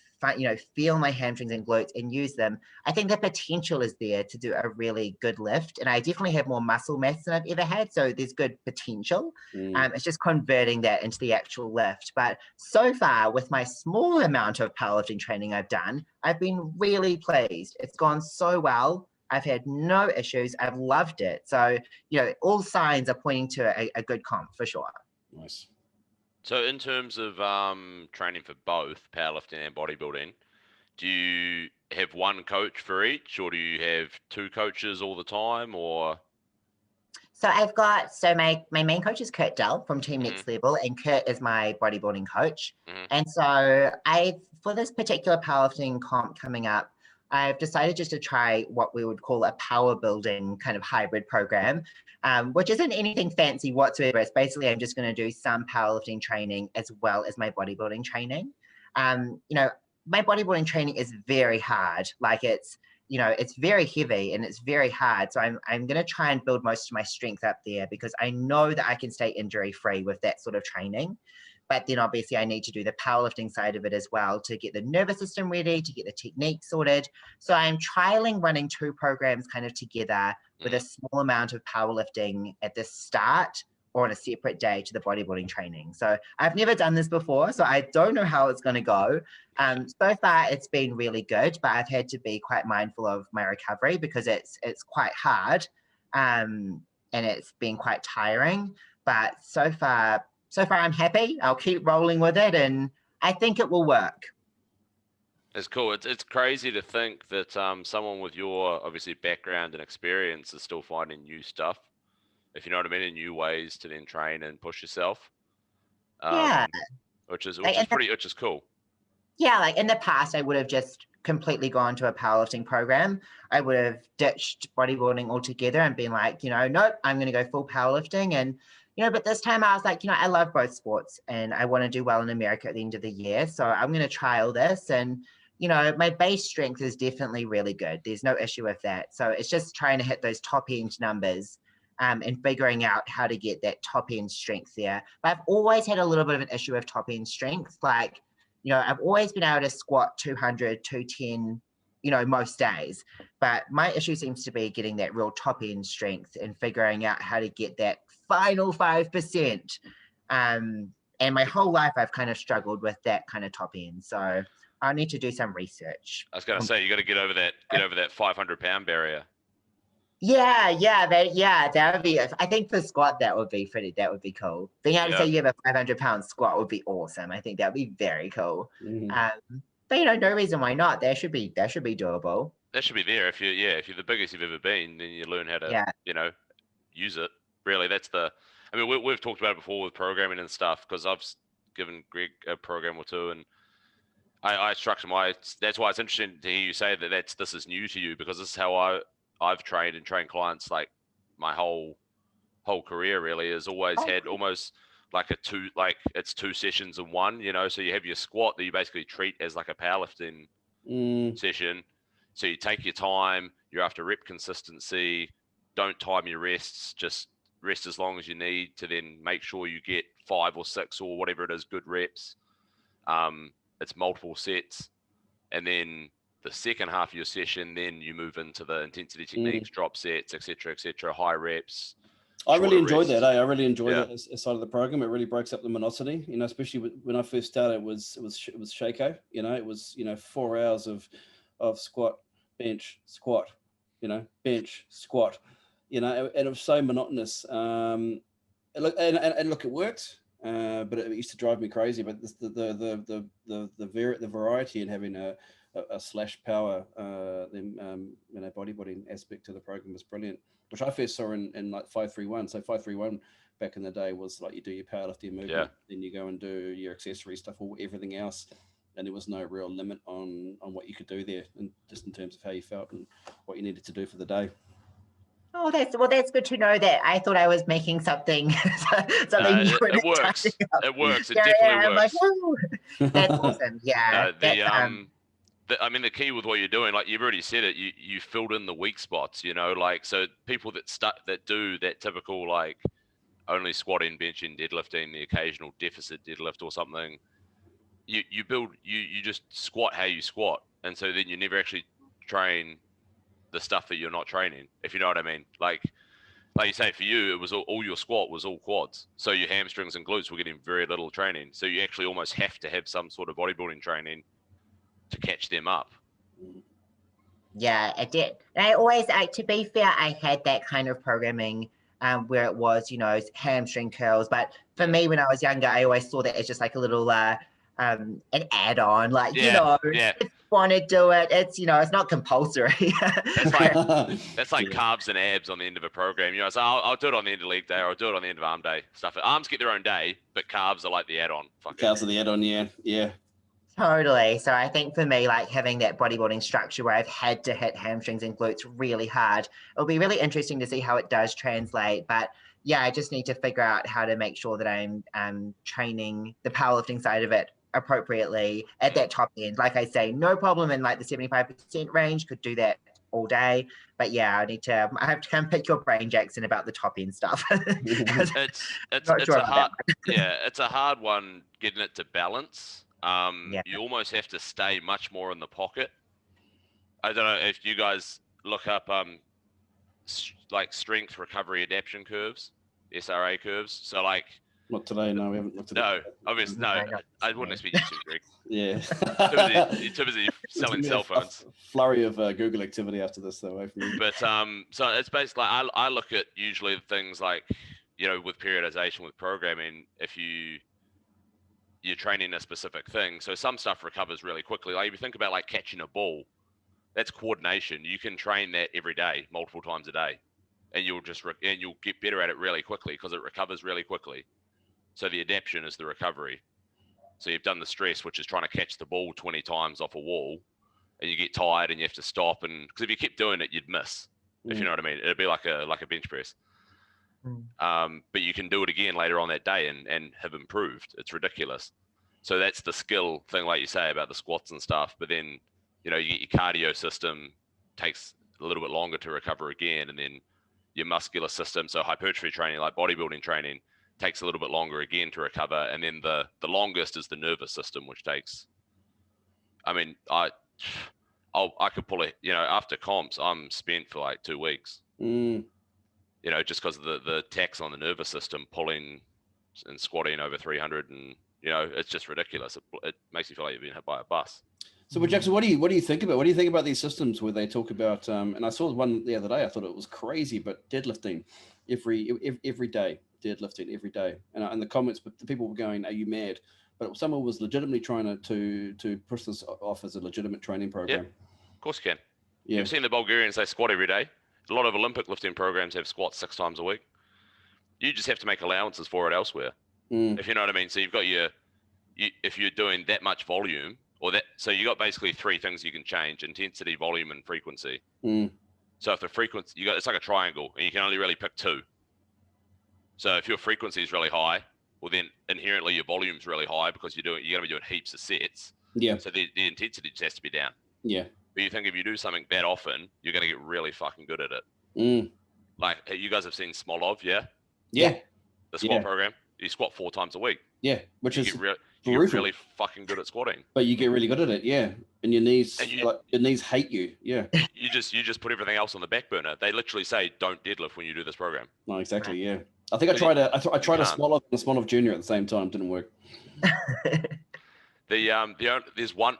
feel my hamstrings and glutes and use them, I think the potential is there to do a really good lift. And I definitely have more muscle mass than I've ever had. So there's good potential. It's just converting that into the actual lift. But so far, with my small amount of powerlifting training I've done, I've been really pleased. It's gone so well. I've had no issues. I've loved it. So, all signs are pointing to a good comp for sure. Nice. So in terms of training for both powerlifting and bodybuilding, do you have one coach for each, or do you have 2 coaches all the time, or? So I've got, my main coach is Kurt Dell from Team Next Level, and Kurt is my bodybuilding coach. And so for this particular powerlifting comp coming up, I've decided just to try what we would call a power building kind of hybrid program, which isn't anything fancy whatsoever. It's basically, I'm just going to do some powerlifting training as well as my bodybuilding training. My bodybuilding training is very hard. Like it's very heavy and it's very hard. So I'm going to try and build most of my strength up there because I know that I can stay injury free with that sort of training. But then obviously I need to do the powerlifting side of it as well to get the nervous system ready, to get the technique sorted. So I'm trialing running 2 programs kind of together with a small amount of powerlifting at the start or on a separate day to the bodybuilding training. So I've never done this before, so I don't know how it's going to go. So far it's been really good, but I've had to be quite mindful of my recovery because it's quite hard and it's been quite tiring. But so far I'm happy. I'll keep rolling with it and I think it will work. It's cool. It's crazy to think that someone with your obviously background and experience is still finding new stuff, if you know what I mean, in new ways to then train and push yourself. Yeah. Which is cool. Yeah, like in the past, I would have just completely gone to a powerlifting program. I would have ditched bodybuilding altogether and been like, nope, I'm going to go full powerlifting. And, but this time I was like, I love both sports and I want to do well in America at the end of the year. So I'm going to trial this. And, my base strength is definitely really good. There's no issue with that. So it's just trying to hit those top end numbers and figuring out how to get that top end strength there. But I've always had a little bit of an issue with top end strength. Like, I've always been able to squat 200, 210, most days. But my issue seems to be getting that real top end strength and figuring out how to get that final 5%. And my whole life, I've kind of struggled with that kind of top end. So I need to do some research. I was going to say, you got to get over that 500-pound barrier. Yeah, that would be, I think for squat, that would be cool. Being able to say you have a 500-pound squat would be awesome. I think that would be very cool. But no reason why not. That should be doable. That should be there. If you're the biggest you've ever been, then you learn how to, use it. Really, we've talked about it before with programming and stuff, because I've given Greg a program or two, and I structure that's why it's interesting to hear you say that this is new to you, because this is how I've trained and trained clients like my whole career. Really has always had almost like it's 2 sessions in one, so you have your squat that you basically treat as like a powerlifting session. So you take your time, you're after rep consistency, don't time your rests, just rest as long as you need to then make sure you get 5 or 6 or whatever it is, good reps. It's multiple sets. And then the second half of your session, then you move into the intensity techniques, drop sets, etc., high reps. I really enjoyed that. I really enjoyed that side of the program. It really breaks up the monotony. Especially when I first started, it was OCHO. It was 4 hours of squat, bench, squat, bench, squat, and it was so monotonous. And look, it worked. But it used to drive me crazy. But the variety and having a slash power bodybuilding aspect to the program was brilliant, which I first saw in like 531. So 531 back in the day was like you do your powerlifting movement, then you go and do your accessory stuff or everything else, and there was no real limit on what you could do there, and just in terms of how you felt and what you needed to do for the day. Oh, that's good to know that. I thought I was making something new. It works. It works. It definitely works. Like, that's awesome. Yeah. The key with what you're doing, like you've already said it, you filled in the weak spots, so people that do that typical like only squatting, benching, deadlifting, the occasional deficit deadlift or something, you just squat how you squat, and so then you never actually train the stuff that you're not training, if you know what I mean. Like you say, for you, it was all your squat was all quads, so your hamstrings and glutes were getting very little training. So you actually almost have to have some sort of bodybuilding training to catch them up. Yeah, I did. And I always, to be fair, I had that kind of programming where it was, hamstring curls. But for me, when I was younger, I always saw that as just like a little an add-on, like want to do it. It's, it's not compulsory. That's like carbs and abs on the end of a program. So I'll do it on the end of leg day, or I'll do it on the end of arm day. Stuff. Arms get their own day, but carbs are like the add-on. Carbs are the add-on, yeah. Totally. So I think for me, like having that bodybuilding structure where I've had to hit hamstrings and glutes really hard, it'll be really interesting to see how it does translate. But yeah, I just need to figure out how to make sure that I'm training the powerlifting side of it appropriately at that top end. Like I say, no problem in like the 75% range, could do that all day. But yeah, I have to come pick your brain, Jackson, about the top end stuff. It's a hard one getting it to balance. You almost have to stay much more in the pocket. I don't know if you guys look up like strength recovery adaptation curves, SRA curves. So like, not today. No, we haven't looked at it. No, obviously no. I wouldn't expect you to, Greg. Yeah. Too busy selling cell phones. Flurry of Google activity after this, though. But so it's basically I look at usually things like with periodization with programming, if you're training a specific thing. So some stuff recovers really quickly. Like if you think about like catching a ball, that's coordination. You can train that every day, multiple times a day, and you'll get better at it really quickly because it recovers really quickly. So the adaptation is the recovery. So you've done the stress, which is trying to catch the ball 20 times off a wall, and you get tired and you have to stop. And because if you kept doing it, you'd miss. If you know what I mean, it'd be like a bench press. But you can do it again later on that day and have improved. It's ridiculous. So that's the skill thing, like you say about the squats and stuff. But then, you get your cardio system takes a little bit longer to recover again. And then your muscular system, so hypertrophy training, like bodybuilding training, takes a little bit longer again to recover. And then the longest is the nervous system, which takes, I mean, I could pull it, after comps, I'm spent for like 2 weeks. Just because of the tax on the nervous system, pulling and squatting over 300, and it's just ridiculous. It makes you feel like you've been hit by a bus. So, Jackson, what do you think about? What do you think about these systems where they talk about? And I saw one the other day. I thought it was crazy, but deadlifting every day, deadlifting every day. And in the comments, the people were going, "Are you mad?" But someone was legitimately trying to push this off as a legitimate training program. Yeah, of course you can. Yeah. You've seen the Bulgarians, they squat every day. A lot of Olympic lifting programs have squats 6 times a week. You just have to make allowances for it elsewhere, if you know what I mean. So you've got if you're doing that much volume, so you got basically 3 things you can change: intensity, volume, and frequency. So if the frequency, it's like a triangle, and you can only really pick 2. So if your frequency is really high, well then inherently your volume's really high because you're going to be doing heaps of sets. Yeah. So the intensity just has to be down. Yeah. But you think if you do something that often, you're going to get really fucking good at it. Like you guys have seen Smolov, yeah? Yeah. The squat program. You squat 4 times a week. Yeah, which you is get really fucking good at squatting. But you get really good at it, yeah. And your knees, your knees hate you, yeah. You just put everything else on the back burner. They literally say don't deadlift when you do this program. No, exactly, yeah. I think I tried a Smolov and a Smolov Junior at the same time. Didn't work. There's one.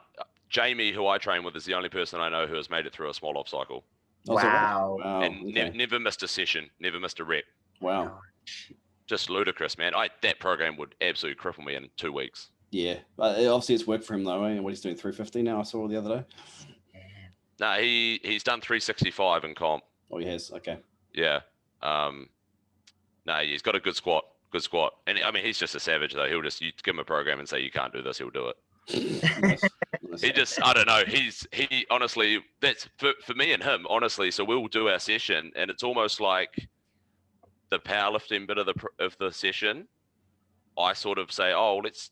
Jamie, who I train with, is the only person I know who has made it through a Smolov cycle. Wow. And never missed a session, never missed a rep. Wow. Just ludicrous, man. That program would absolutely cripple me in 2 weeks. Yeah. Obviously, it's worked for him, though. What he's doing, 350 now, I saw the other day. No, he's done 365 in comp. Oh, he has? Okay. Yeah. No, he's got a good squat. Good squat. And, I mean, he's just a savage, though. You give him a program and say, you can't do this, he'll do it. Nice. He just, I don't know. He honestly, that's for me and him, honestly. So we'll do our session, and it's almost like the powerlifting bit of the session. I sort of say, oh, let's,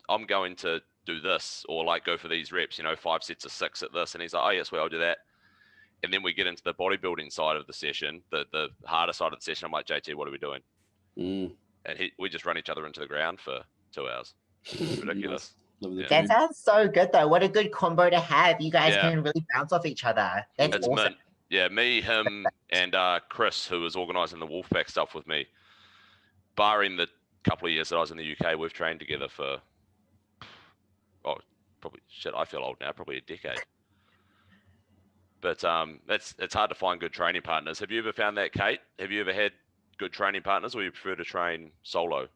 I'm going to do this, or like go for these reps, 5 sets of 6 at this. And he's like, oh, yes, well, I'll do that. And then we get into the bodybuilding side of the session, the harder side of the session. I'm like, JT, what are we doing? And we just run each other into the ground for 2 hours. It's ridiculous. That sounds so good, though. What a good combo to have. You guys can really bounce off each other. That's awesome. Mint. Yeah, me, him, and Chris, who was organising the Wolfpack stuff with me. Barring the couple of years that I was in the UK, we've trained together for, I feel old now, probably a decade. But it's hard to find good training partners. Have you ever found that, Kate? Have you ever had good training partners, or you prefer to train solo?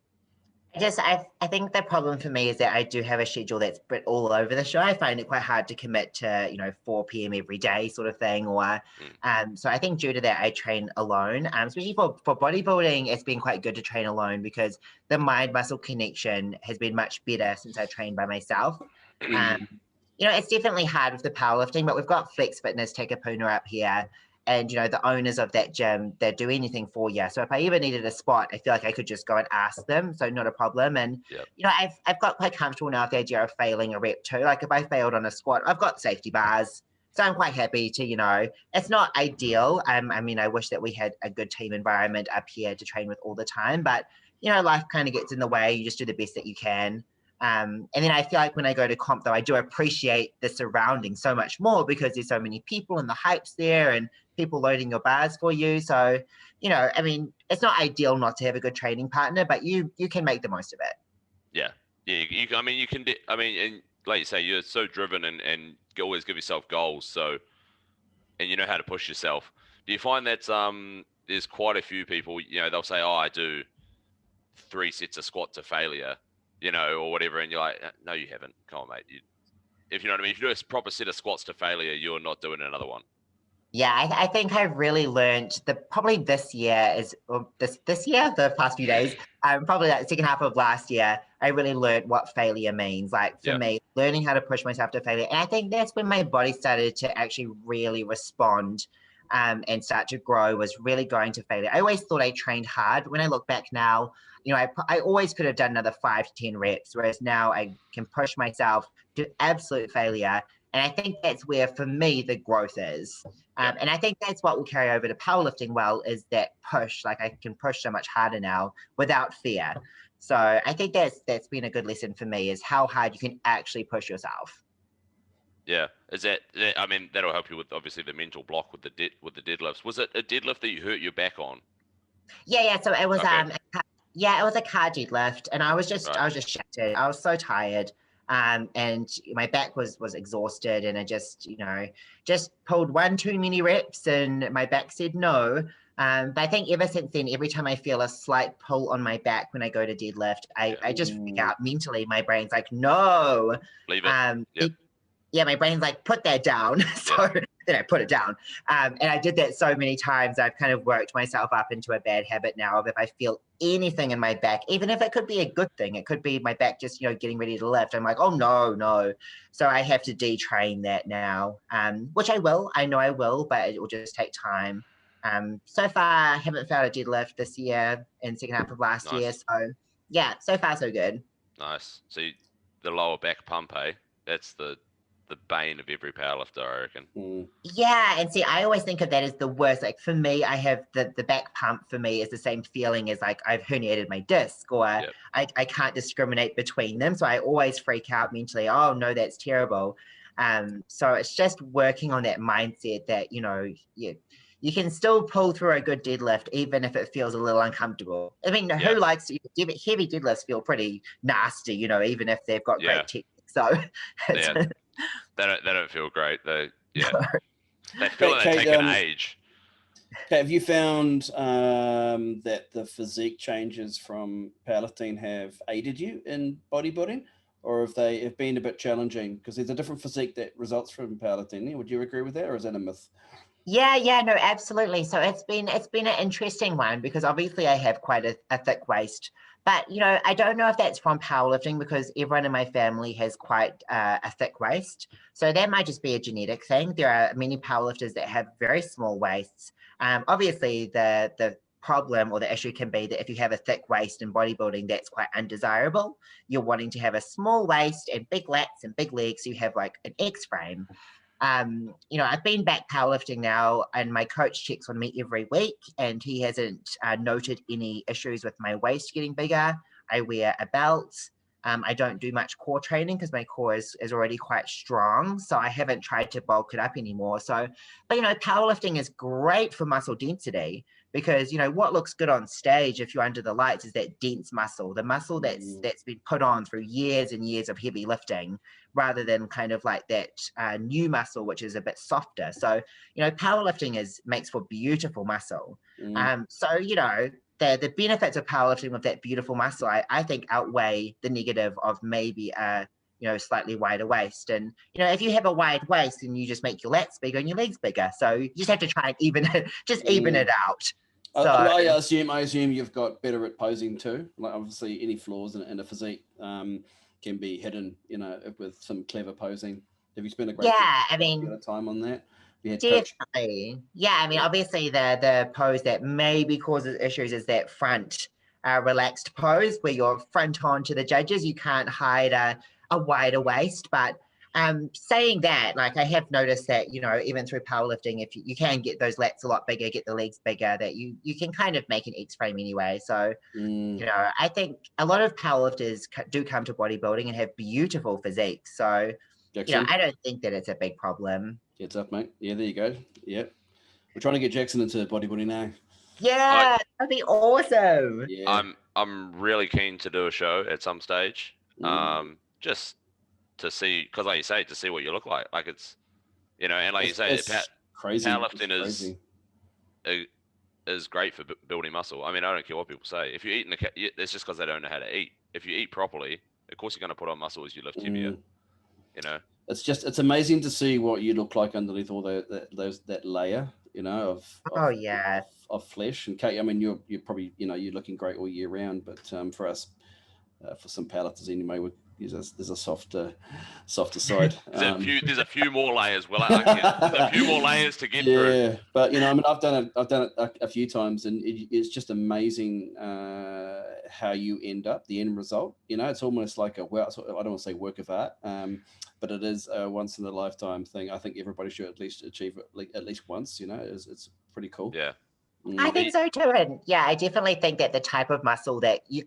I think the problem for me is that I do have a schedule that's a bit all over the show. I find it quite hard to commit to, 4 p.m. every day sort of thing. Or so I think due to that, I train alone. Especially for bodybuilding, it's been quite good to train alone because the mind-muscle connection has been much better since I trained by myself. It's definitely hard with the powerlifting, but we've got Flex Fitness Takapuna up here. And, the owners of that gym, they'll do anything for you. So if I ever needed a spot, I feel like I could just go and ask them. So not a problem. And, I've got quite comfortable now with the idea of failing a rep too. Like if I failed on a squat, I've got safety bars. So I'm quite happy to, it's not ideal. I mean, I wish that we had a good team environment up here to train with all the time. But, life kind of gets in the way. You just do the best that you can. And then I feel like when I go to comp, though, I do appreciate the surrounding so much more because there's so many people and the hype's there and people loading your bars for you. So, I mean, it's not ideal not to have a good training partner, but you can make the most of it. Yeah. I mean, you can. I mean, and like you say, you're so driven and you always give yourself goals. So, and you know how to push yourself. Do you find that there's quite a few people, they'll say, "Oh, I do 3 sets of squat to failure," or whatever, and you're like, "No, you haven't. Come on, mate. If you know what I mean, if you do a proper set of squats to failure, you're not doing another one." Yeah, I think I've really learned probably this year this year, the past few days, probably that second half of last year, I really learned what failure means. Like for me, learning how to push myself to failure. And I think that's when my body started to actually really respond and start to grow, was really going to failure. I always thought I trained hard. When I look back now, I always could have done another 5 to 10 reps, whereas now I can push myself to absolute failure. And I think that's where, for me, the growth is. And I think that's what will carry over to powerlifting well, is that push. Like I can push so much harder now without fear. So I think that's been a good lesson for me, is how hard you can actually push yourself. Yeah. I mean, that'll help you with obviously the mental block with the deadlifts. Was it a deadlift that you hurt your back on? Yeah. So it was it was a car deadlift, and I was just shattered. I was so tired. And my back was exhausted, and I just pulled 1 too many reps, and my back said no. But I think ever since then, every time I feel a slight pull on my back when I go to deadlift, I just freak out mentally. My brain's like, no. Leave it. My brain's like, put that down. So then I put it down. And I did that so many times. I've kind of worked myself up into a bad habit now of, if I feel anything in my back, even if it could be a good thing, it could be my back just, getting ready to lift. I'm like, oh, no. So I have to detrain that now, which I will. I know I will, but it will just take time. So far, I haven't found a deadlift this year and second half of last year. So yeah, so far so good. Nice. So the lower back pump, that's the bane of every powerlifter, I reckon. Yeah, and see, I always think of that as the worst. Like for me, I have the back pump for me is the same feeling as like I've herniated my disc, or I can't discriminate between them. So I always freak out mentally. Oh no, that's terrible. So it's just working on that mindset that, you can still pull through a good deadlift, even if it feels a little uncomfortable. I mean, who likes to heavy deadlifts feel pretty nasty, even if they've got great technique. So they don't feel great. They feel like they take an age. Have you found that the physique changes from powerlifting have aided you in bodybuilding, or if they have been a bit challenging? Because there's a different physique that results from powerlifting. Would you agree with that, or is that a myth? Yeah, no, absolutely. So it's been an interesting one, because obviously I have quite a thick waist, but I don't know if that's from powerlifting, because everyone in my family has quite a thick waist. So that might just be a genetic thing. There are many powerlifters that have very small waists. Obviously the problem or the issue can be that if you have a thick waist in bodybuilding, that's quite undesirable. You're wanting to have a small waist and big lats and big legs, so you have like an X frame. I've been back powerlifting now, and my coach checks on me every week, and he hasn't noted any issues with my waist getting bigger. I wear a belt. I don't do much core training because my core is already quite strong, so I haven't tried to bulk it up anymore. So, but powerlifting is great for muscle density, because what looks good on stage if you're under the lights is that dense muscle, the muscle that's been put on through years and years of heavy lifting, rather than kind of like that new muscle, which is a bit softer. So powerlifting makes for beautiful muscle. So the benefits of powerlifting with that beautiful muscle, I think outweigh the negative of maybe a slightly wider waist. And if you have a wide waist, then you just make your lats bigger and your legs bigger. So you just have to try and even it out. So I assume you've got better at posing too. Like obviously any flaws in a physique can be hidden, with some clever posing. Have you spent a great deal of time on that? Definitely. Yeah, I mean, obviously the pose that maybe causes issues is that front relaxed pose where you're front on to the judges. You can't hide a wider waist. But saying that, like I have noticed that, even through powerlifting, if you can get those lats a lot bigger, get the legs bigger, that you can kind of make an X frame anyway. So, I think a lot of powerlifters do come to bodybuilding and have beautiful physiques. So, Jackson? I don't think that it's a big problem. It's up, mate. Yeah, there you go. Yep. We're trying to get Jackson into bodybuilding now. Yeah, that'd be awesome. Yeah. I'm really keen to do a show at some stage. Just to see, because like you say, to see what you look like. Like it's, and like you say, crazy. Powerlifting is great for building muscle. I mean, I don't care what people say. If you eat it's just because they don't know how to eat. If you eat properly, of course you're going to put on muscle as you lift heavier. It's amazing to see what you look like underneath all that layer, of flesh. And Kate, I mean, you're probably, you're looking great all year round, but for us, for some powerlifters anyway, there's a softer side. There's a few more layers. There's a few more layers to get through. Yeah, but I mean, I've done it a few times, and it's just amazing how you end up, the end result. It's almost like I don't want to say work of art, but it is a once in a lifetime thing. I think everybody should at least achieve it at least once. It's pretty cool. Yeah. I think so too, and yeah, I definitely think that the type of muscle that you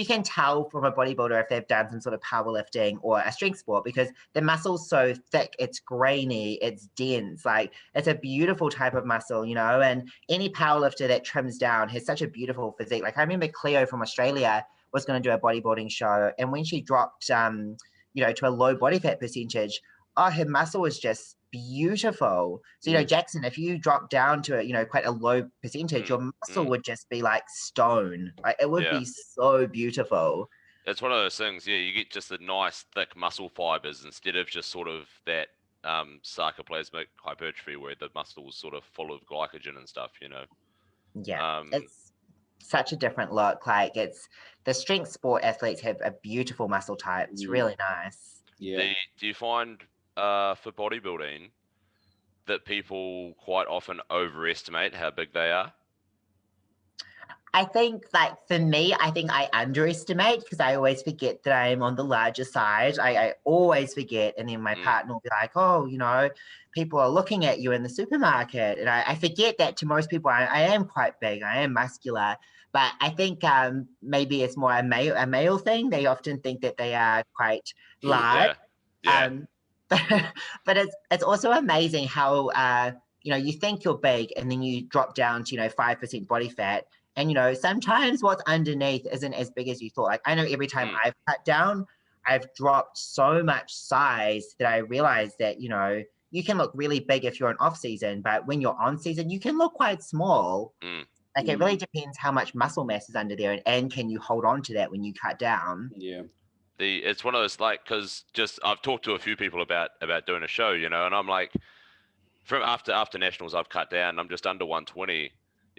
can tell from a bodybuilder if they've done some sort of powerlifting or a strength sport, because the muscle's so thick, it's grainy, it's dense, like it's a beautiful type of muscle, and any powerlifter that trims down has such a beautiful physique. Like I remember Cleo from Australia was going to do a bodybuilding show, and when she dropped, to a low body fat percentage, her muscle was just beautiful. So, Jackson, if you drop down to quite a low percentage, your muscle would just be like stone. Like it would be so beautiful. It's one of those things, you get just the nice thick muscle fibers instead of just sort of that sarcoplasmic hypertrophy where the muscle's sort of full of glycogen and stuff, Yeah, it's such a different look. Like it's the strength sport athletes have a beautiful muscle type. It's really nice. Yeah. Do you find for bodybuilding that people quite often overestimate how big they are? I think, like, for me, I think I underestimate because I always forget that I'm on the larger side. I always forget. And then my partner will be like, oh, people are looking at you in the supermarket. And I forget that to most people, I am quite big. I am muscular. But I think maybe it's more a male thing. They often think that they are quite large. Yeah. But it's also amazing how, you think you're big and then you drop down to, 5% body fat. And, sometimes what's underneath isn't as big as you thought. Like, I know every time I've cut down, I've dropped so much size that I realized that, you can look really big if you're in off season, but when you're on season, you can look quite small. Like, it really depends how much muscle mass is under there and can you hold on to that when you cut down? Yeah. It's one of those, like, because just I've talked to a few people about doing a show, and I'm like, from after nationals, I've cut down. I'm just under 120.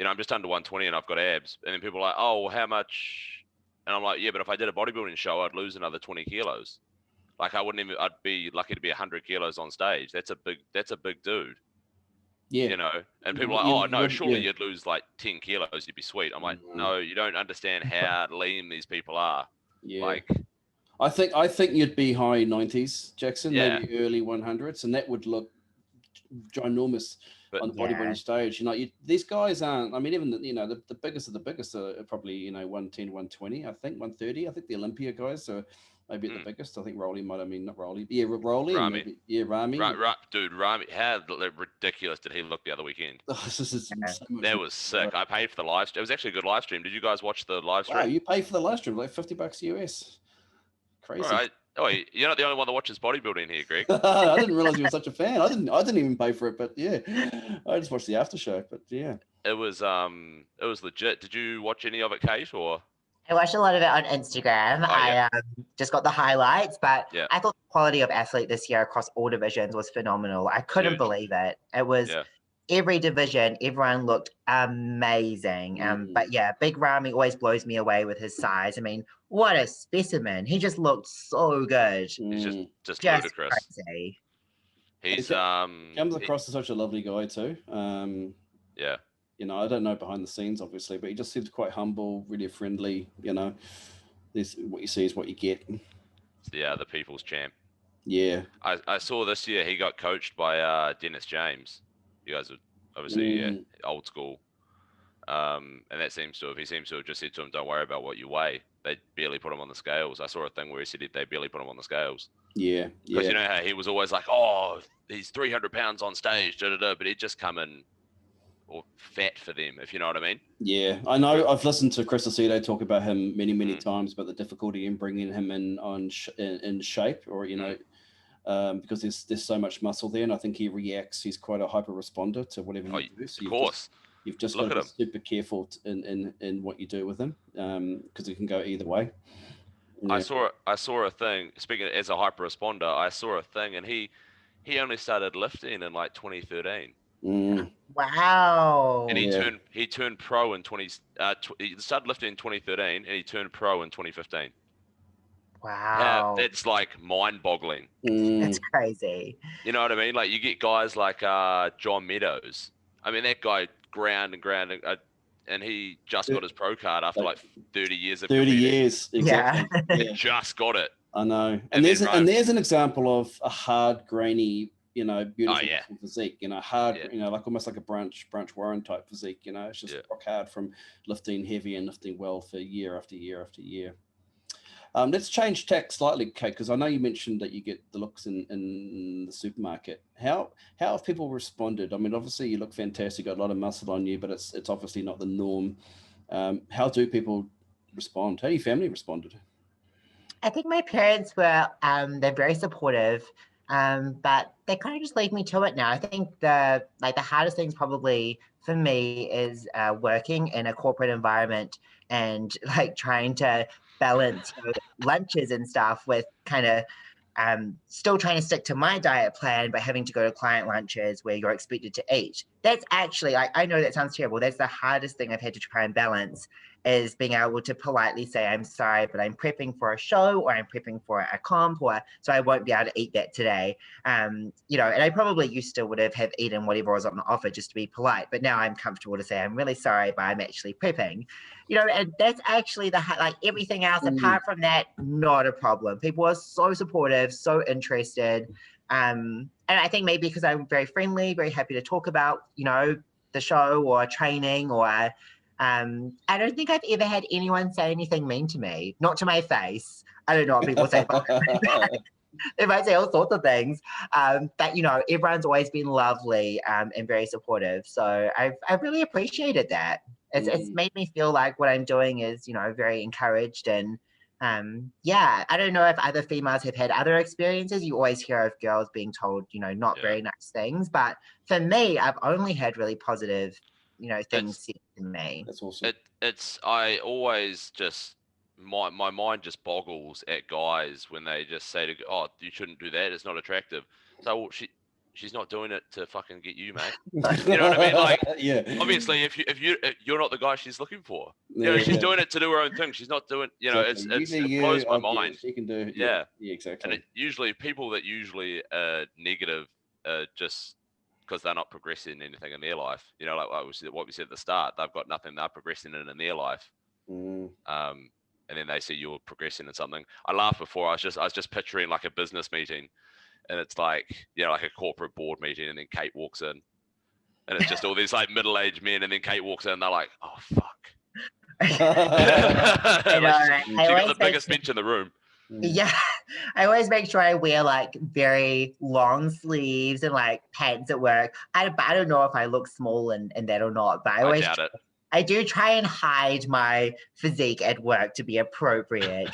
I'm just under 120 and I've got abs. And then people are like, oh, well, how much? And I'm like, yeah, but if I did a bodybuilding show, I'd lose another 20 kilos. Like I'd be lucky to be 100 kilos on stage. That's a big dude. Yeah. And people are like, oh no, surely you'd lose like 10 kilos. You'd be sweet. I'm like, no, you don't understand how lean these people are. Yeah. Like, I think you'd be high 90s, Jackson, Yeah. maybe early 100s, and that would look ginormous on the bodybuilding stage. These guys aren't. I mean, even the biggest of the biggest are probably 110, 120. I think 130. I think the Olympia guys are maybe at the biggest. I think Rolly might have been not Rolly. Yeah, Rolly. Rami. Maybe, yeah, Rami. Dude, Rami, how ridiculous did he look the other weekend? This is so much That was sick. I paid for the live stream. It was actually a good live stream. Did you guys watch the live stream? Wow, you pay for the live stream like $50 US. Crazy. All right. Oh, you're not the only one that watches bodybuilding here, Greg. I didn't realize you were such a fan. I didn't even pay for it, but yeah, I just watched the after show. But yeah, legit. Did you watch any of it, Kate, or? I watched a lot of it on Instagram. Oh, yeah. I just got the highlights, but Yeah. I thought the quality of athlete this year across all divisions was phenomenal. I couldn't Huge. believe it. It was every division, everyone looked amazing. But yeah, Big Ramy always blows me away with his size. I mean, what a specimen. He just looked so good. He's just ludicrous. Crazy. He's comes across as such a lovely guy too. Yeah. You know, I don't know behind the scenes, obviously, but he just seems quite humble, really friendly. You know, this what you see is what you get. Yeah, the people's champ. Yeah. I saw this year he got coached by Dennis James. You guys are obviously old school. And he seems to have just said to him, "Don't worry about what you weigh." They barely put him on the scales. I saw a thing where he said they barely put him on the scales. Yeah. Because you know how he was always like, "Oh, he's 300 pounds on stage, but he'd just come in or fat for them, if you know what I mean." Yeah, I know. I've listened to Chris Aceto talk about him many times, about the difficulty in bringing him in shape, or you know, because there's so much muscle there, and I think he reacts. He's quite a hyper responder to whatever you do. So of course, you've just got to be super careful in what you do with him, because it can go either way. Yeah. I saw a thing. Speaking as a hyper responder, I saw a thing, and he only started lifting in like 2013. Wow. And he turned pro in he started lifting in 2013 and he turned pro in 2015. Wow. That's like mind-boggling. That's crazy. You know what I mean? Like you get guys like John Meadows. I mean, that guy ground, and he just got his pro card after like 30 years of 30 years, exactly. He just got it. I know. And there's an example of a hard, grainy, you know, beautiful physique, you know, hard, you know, like almost like a Branch Warren type physique, you know, it's just rock hard from lifting heavy and lifting well for year after year after year. Let's change tack slightly, Kate, because I know you mentioned that you get the looks in the supermarket. How have people responded? I mean, obviously you look fantastic, got a lot of muscle on you, but it's obviously not the norm. How do people respond? How do your family responded? I think my parents were, they're very supportive. But they kind of just leave me to it now. I think the hardest things probably for me is working in a corporate environment and like trying to balance lunches and stuff with kind of still trying to stick to my diet plan, but having to go to client lunches where you're expected to eat. That's actually, I know that sounds terrible. That's the hardest thing I've had to try and balance, is being able to politely say, I'm sorry, but I'm prepping for a show or I'm prepping for a comp, or so I won't be able to eat that today. You know, and I probably used to would have eaten whatever was on the offer just to be polite, but now I'm comfortable to say, I'm really sorry, but I'm actually prepping. You know, and that's actually like everything else apart from that, not a problem. People are so supportive, so interested. And I think maybe because I'm very friendly, very happy to talk about, you know, the show or training, or I don't think I've ever had anyone say anything mean to me, not to my face. I don't know what people say about it. They might say all sorts of things. But, you know, everyone's always been lovely and very supportive. So I've really appreciated that. It's made me feel like what I'm doing is, you know, very encouraged. And yeah, I don't know if other females have had other experiences. You always hear of girls being told, you know, not very nice things. But for me, I've only had really positive, you know, things said to me. That's awesome. I always just, my mind just boggles at guys when they just say to, oh, you shouldn't do that, it's not attractive. So, well, she's not doing it to fucking get you, mate. You know what I mean? Like, obviously, if you're not the guy she's looking for, you know, she's doing it to do her own thing. She's not doing, you know, it blows my mind. She can do, yeah, exactly. And people that usually are negative, just because they're not progressing anything in their life. You know, like what we said at the start, they've got nothing they're progressing in their life. And then they see you're progressing in something. I laughed before. I was just picturing like a business meeting. And it's like, you know, like a corporate board meeting, and then Kate walks in, and it's just all these like middle-aged men, and then Kate walks in, and they're like, "Oh fuck!" She got the biggest bench in the room. Yeah, I always make sure I wear like very long sleeves and like pants at work. I don't know if I look small in that or not, but I doubt it. I do try and hide my physique at work to be appropriate,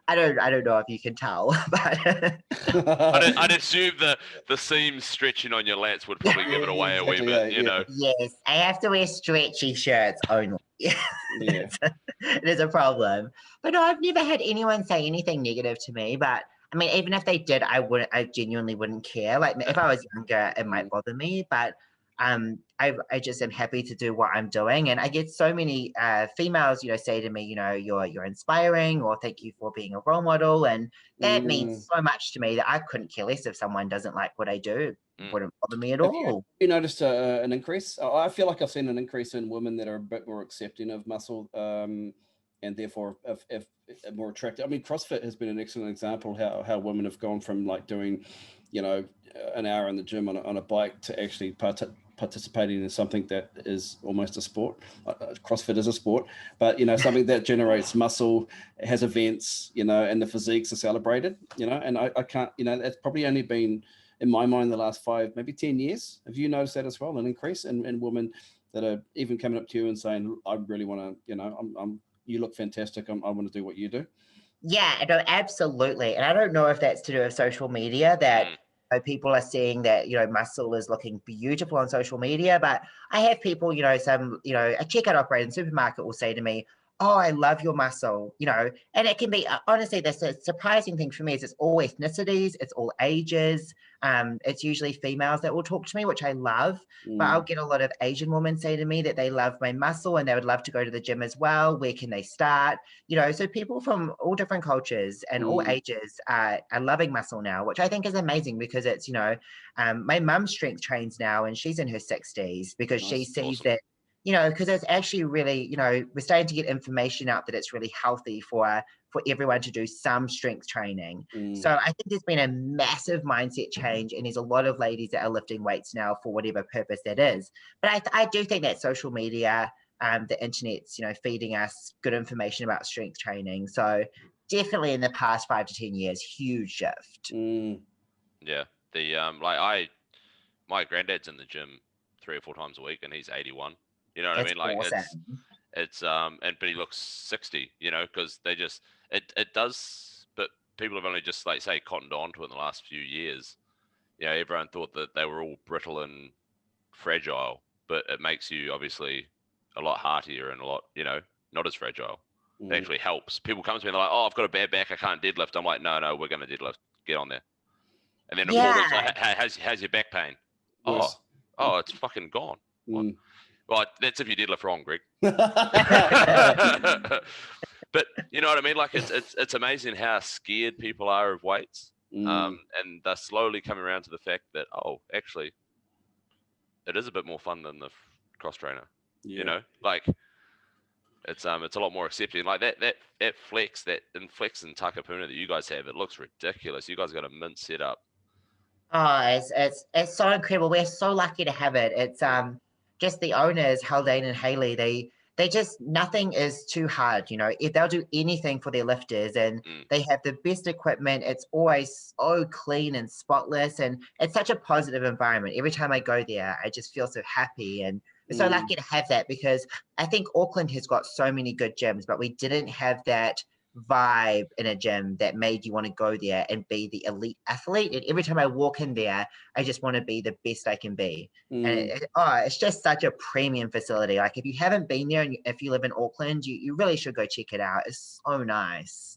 but I don't know if you can tell, but I'd assume the seams stretching on your lats would probably give it away a wee Exactly, bit, yeah, you know. yes, I have to wear stretchy shirts only. Yeah. It is a problem. But no, I've never had anyone say anything negative to me. But I mean, even if they did, I genuinely wouldn't care. Like if I was younger, it might bother me. But I just am happy to do what I'm doing, and I get so many females, say to me, you're inspiring, or thank you for being a role model, and that means so much to me that I couldn't care less if someone doesn't like what I do. It wouldn't bother me at all. Have you noticed an increase? I feel like I've seen an increase in women that are a bit more accepting of muscle, and therefore if more attractive. I mean, CrossFit has been an excellent example how women have gone from like doing, an hour in the gym on a bike to actually participating in something that is almost a sport. CrossFit is a sport, but something that generates muscle, has events, and the physiques are celebrated, and I can't, it's probably only been, in my mind, the last 5, maybe 10 years. Have you noticed that as well, an increase in women that are even coming up to you and saying, I really want to, you look fantastic, I want to do what you do? Yeah, no, absolutely. And I don't know if that's to do with social media, that people are seeing that, muscle is looking beautiful on social media. But I have people, a checkout operator in the supermarket will say to me, oh, I love your muscle, and it can be, honestly, that's a surprising thing for me is it's all ethnicities, it's all ages. It's usually females that will talk to me, which I love, but I'll get a lot of Asian women say to me that they love my muscle and they would love to go to the gym as well. Where can they start? So people from all different cultures and all ages are loving muscle now, which I think is amazing because it's, my mum strength trains now and she's in her 60s because she sees that, because it's actually really, we're starting to get information out that it's really healthy for everyone to do some strength training. So I think there's been a massive mindset change, and there's a lot of ladies that are lifting weights now for whatever purpose that is. But I do think that social media, the internet's, feeding us good information about strength training. So definitely in the past 5 to 10 years, huge shift. Yeah, my granddad's in the gym 3 or 4 times a week, and he's 81. You know what I mean? Like awesome. but he looks 60. Because it does. But people have only just say cottoned on to it in the last few years. Everyone thought that they were all brittle and fragile, but it makes you obviously a lot heartier and a lot, not as fragile. It actually helps. People come to me and they're like, "Oh, I've got a bad back, I can't deadlift." I'm like, "No, we're going to deadlift. Get on there." And then in 4 weeks, like, how's your back pain? Yes. Oh, it's fucking gone. Well, that's if you deadlift wrong, Greg. But you know what I mean? Like it's amazing how scared people are of weights, and they're slowly coming around to the fact that actually, it is a bit more fun than the cross trainer. Like it's a lot more accepting. Like that flex, that flex and Takapuna that you guys have, it looks ridiculous. You guys got a mint setup. Oh, it's so incredible. We're so lucky to have it. It's just the owners, Haldane and Haley, they just, nothing is too hard, if they'll do anything for their lifters, and they have the best equipment. It's always so clean and spotless, and it's such a positive environment. Every time I go there, I just feel so happy, and we're so lucky to have that, because I think Auckland has got so many good gyms, but we didn't have that vibe in a gym that made you want to go there and be the elite athlete. And every time I walk in there, I just want to be the best I can be. And it's just such a premium facility. Like if you haven't been there, and if you live in Auckland, you really should go check it out. It's so nice.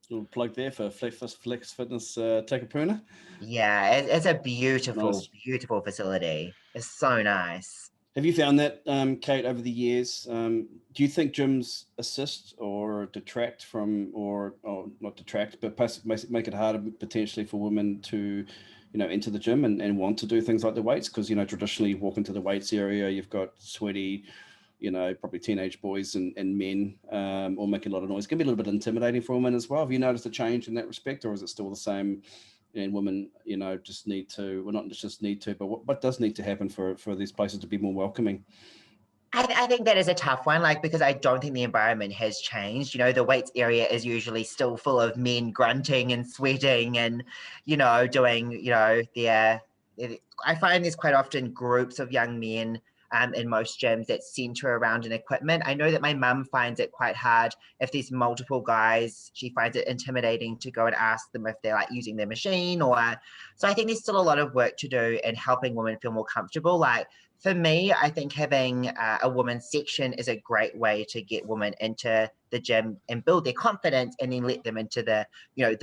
Little plug there for Flex Fitness Takapuna. Yeah, it's a beautiful, Nice. Beautiful facility. It's so nice. Have you found that, Kate, over the years? Do you think gyms assist or detract from, or not detract, but make it harder potentially for women to, enter the gym and want to do things like the weights? Because, traditionally you walk into the weights area, you've got sweaty, probably teenage boys and men all making a lot of noise. It can be a little bit intimidating for women as well. Have you noticed a change in that respect, or is it still the same? And women, just need to, well, not just need to, but what does need to happen for these places to be more welcoming? I think that is a tough one, because I don't think the environment has changed. The weights area is usually still full of men grunting and sweating and, doing, I find there's quite often groups of young men in most gyms that center around an equipment. I know that my mum finds it quite hard if there's multiple guys. She finds it intimidating to go and ask them if they're like using their machine so I think there's still a lot of work to do in helping women feel more comfortable. Like for me, I think having a women's section is a great way to get women into the gym and build their confidence, and then let them into the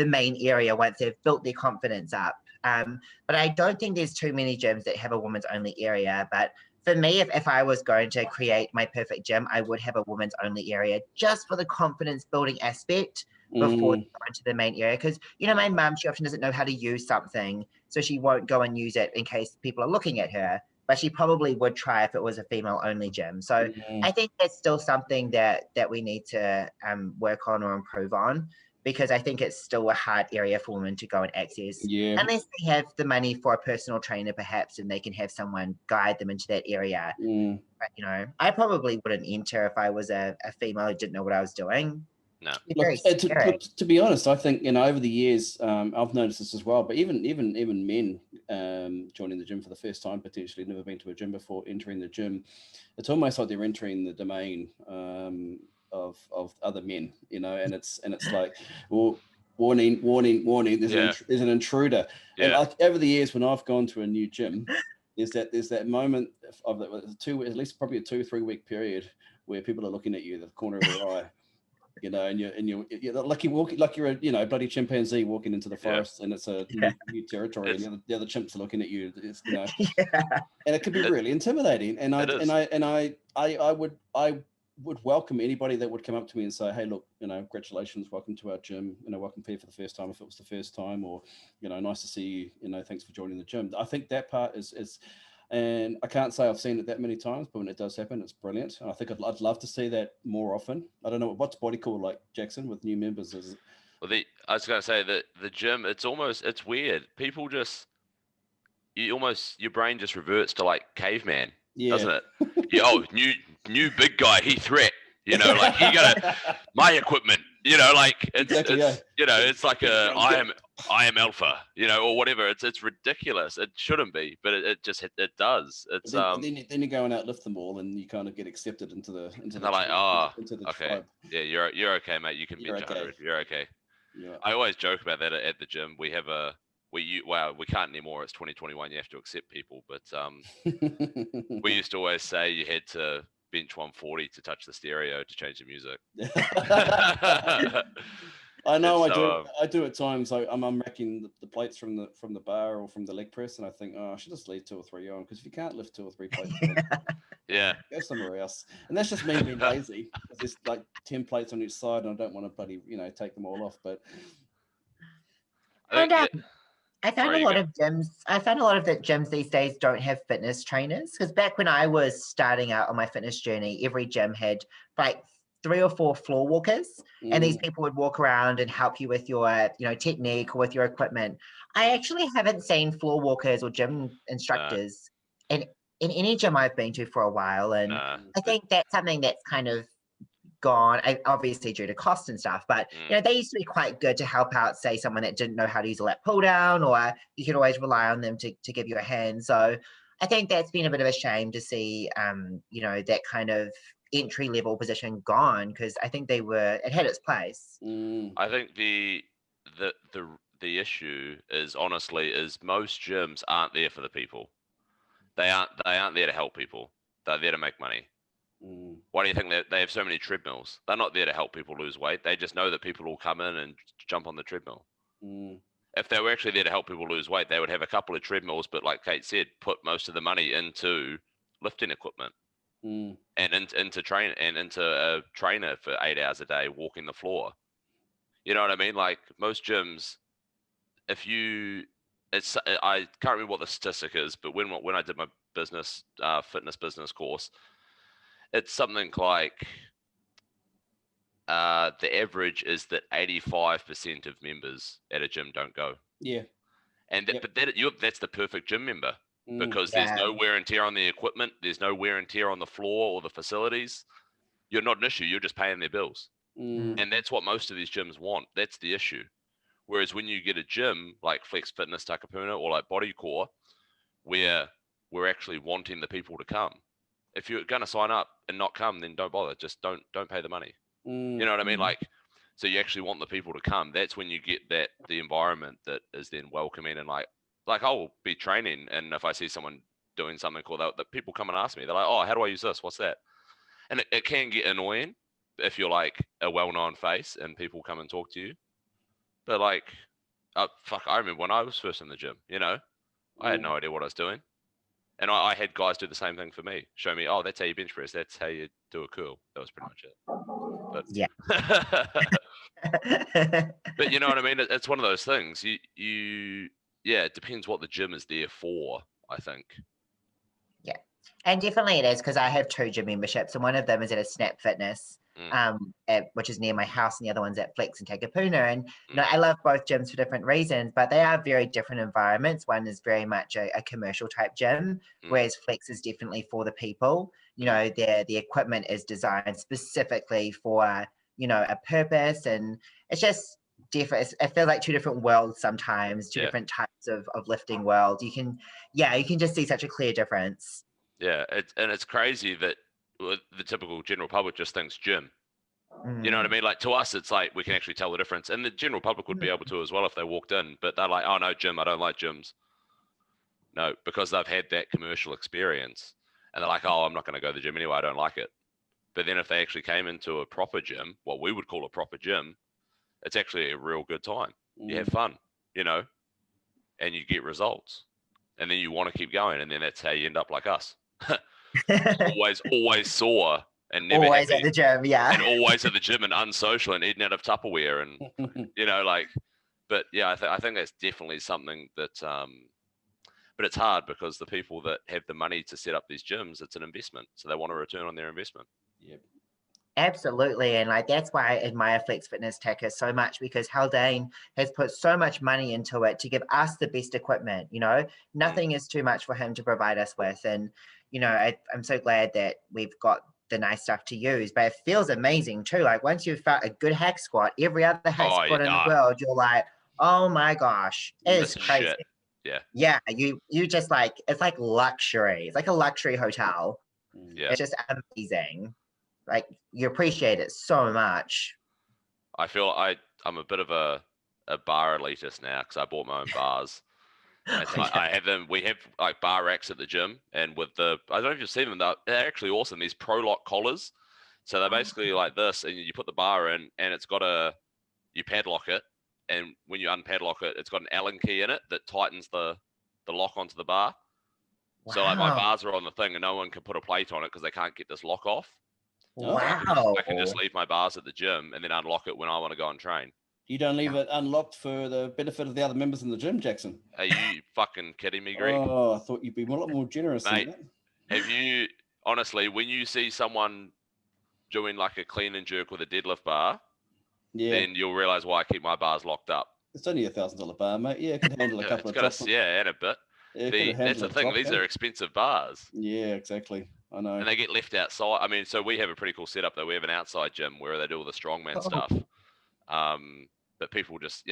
main area once they've built their confidence up. But I don't think there's too many gyms that have a women's only area. But for me, if I was going to create my perfect gym, I would have a women's only area just for the confidence building aspect before you go into the main area. Because, my mum, she often doesn't know how to use something, so she won't go and use it in case people are looking at her. But she probably would try if it was a female-only gym. So I think that's still something that we need to work on or improve on, because I think it's still a hard area for women to go and access. Yeah. Unless they have the money for a personal trainer, perhaps, and they can have someone guide them into that area. But, I probably wouldn't enter if I was a female who didn't know what I was doing. No. Look, to be honest, I think over the years, I've noticed this as well. But even men joining the gym for the first time, potentially never been to a gym before, entering the gym, it's almost like they're entering the domain of other men, and it's like, well, warning, there's an intruder. And like over the years, when I've gone to a new gym, there's that moment of at least probably a 2-3 week period where people are looking at you the corner of their eye. And you're like you're a bloody chimpanzee walking into the forest, and it's a new territory, and the other chimps are looking at you. And it could be really intimidating. And I would welcome anybody that would come up to me and say, "Hey, look, congratulations, welcome to our gym. Welcome here for the first time if it was the first time, or nice to see you. Thanks for joining the gym." I think that part is. And I can't say I've seen it that many times, but when it does happen, it's brilliant. And I think I'd love to see that more often. I don't know what's body call like, Jackson, with new members. Well, I was going to say that the gym, it's weird. People your brain just reverts to like caveman, doesn't it? New big guy, he threat. Like he got my equipment. It's exactly, it's like I am alpha, or whatever. It's ridiculous. It shouldn't be, but it does. It's then you're going out lift them all, and you kind of get accepted into the okay, tribe. Yeah, you're okay, mate. You can bench 100. You're okay. Yeah. I always joke about that at the gym. We have we can't anymore. It's 2021. You have to accept people, but we used to always say you had to bench 140 to touch the stereo to change the music. I know. I do at times. I'm unracking the plates from the bar or from the leg press, and I think, I should just leave 2 or 3 on, because if you can't lift 2 or 3 plates, go somewhere else. And that's just me being lazy. There's like 10 plates on each side, and I don't want to bloody take them all off. But I found a lot of the gyms these days don't have fitness trainers, because back when I was starting out on my fitness journey, every gym had like 3 or 4 floor walkers, and these people would walk around and help you with your technique or with your equipment. I actually haven't seen floor walkers or gym instructors in any gym I've been to for a while, and I think that's something that's kind of gone, obviously due to cost and stuff, but they used to be quite good to help out, say, someone that didn't know how to use a lat pull down, or you could always rely on them to give you a hand. So I think that's been a bit of a shame to see that kind of entry level position gone, because I think it had its place. I think the issue is most gyms aren't there for the people. They aren't there to help people. They're there to make money. Why do you think that they have so many treadmills? They're not there to help people lose weight. They just know that people will come in and jump on the treadmill. If they were actually there to help people lose weight, they would have a couple of treadmills, but like Kate said, put most of the money into lifting equipment and into a trainer for 8 hours a day walking the floor. You know what I mean? Like most gyms, I can't remember what the statistic is, but when I did my fitness business course, it's something like the average is that 85% of members at a gym don't go. Yeah. And that's the perfect gym member, because there's no wear and tear on the equipment. There's no wear and tear on the floor or the facilities. You're not an issue. You're just paying their bills. And that's what most of these gyms want. That's the issue. Whereas when you get a gym like Flex Fitness Takapuna or like Bodycore, where we're actually wanting the people to come, if you're going to sign up and not come, then don't bother. Just don't pay the money. You know what I mean? Like, so you actually want the people to come. That's when you get the environment that is then welcoming, and like I'll be training, and if I see someone doing something cool, that people come and ask me, they're like, oh, how do I use this? What's that? And it can get annoying if you're like a well-known face and people come and talk to you. But like, I remember when I was first in the gym, you know, I had no idea what I was doing. And I had guys do the same thing for me. Show me, oh, that's how you bench press. That's how you do a curl. That was pretty much it. But Yeah. but you know what I mean? It's one of those things. Yeah, it depends what the gym is there for, I think. Yeah. And definitely it is, because I have 2 gym memberships, and one of them is at a Snap Fitness, which is near my house, and the other one's at Flex and Takapuna. And you know, I love both gyms for different reasons, but they are very different environments. One is very much a commercial type gym, whereas Flex is definitely for the people. You know, the equipment is designed specifically for, you know, a purpose, and it's just different. I feel like 2 different worlds sometimes, 2 different types of lifting world. You can just see such a clear difference. Yeah, it's crazy that the typical general public just thinks gym. You know what I mean? Like, to us, it's like we can actually tell the difference, and the general public would be able to as well if they walked in. But they're like, "Oh no, gym! I don't like gyms." No, because they've had that commercial experience, and they're like, "Oh, I'm not going to go to the gym anyway. I don't like it." But then if they actually came into a proper gym, what we would call a proper gym, it's actually a real good time. You have fun, you know, and you get results, and then you want to keep going, and then that's how you end up like us. always sore and never always happy, at the gym, and always at the gym and unsocial and eating out of Tupperware, and you know, like, but yeah, I think that's definitely something that but it's hard because the people that have the money to set up these gyms, it's an investment, so they want a return on their investment. Yep. Absolutely. And like, that's why I admire Flex Fitness Tacker so much, because Haldane has put so much money into it to give us the best equipment. You know, nothing is too much for him to provide us with. And, you know, I'm so glad that we've got the nice stuff to use, but it feels amazing too. Like, once you've felt a good hack squat, every other hack squat in the world, you're like, oh my gosh, it's crazy. Shit. Yeah. You just like, it's like luxury. It's like a luxury hotel. Yeah. It's just amazing. Like, you appreciate it so much. I feel I'm a bit of a bar elitist now, because I bought my own bars. I have them. We have like bar racks at the gym, and with I don't know if you've seen them. They're actually awesome. These Pro Lock collars. So they're basically like this, and you put the bar in, and it's got you padlock it, and when you unpadlock it, it's got an Allen key in it that tightens the lock onto the bar. Wow. So like, my bars are on the thing, and no one can put a plate on it because they can't get this lock off. Wow. I can just leave my bars at the gym and then unlock it when I want to go and train. You don't leave it unlocked for the benefit of the other members in the gym, Jackson? Are you fucking kidding me, Greg? Oh, I thought you'd be a lot more generous. Mate, have you, honestly, when you see someone doing like a clean and jerk with a deadlift bar, then you'll realize why I keep my bars locked up. It's only $1,000 bar, mate. Yeah, it can handle a couple of drops. And a bit. That's the thing. These are expensive bars. Yeah, exactly. I know. And they get left outside. I mean, so we have a pretty cool setup, though. We have an outside gym where they do all the strongman stuff. But people just,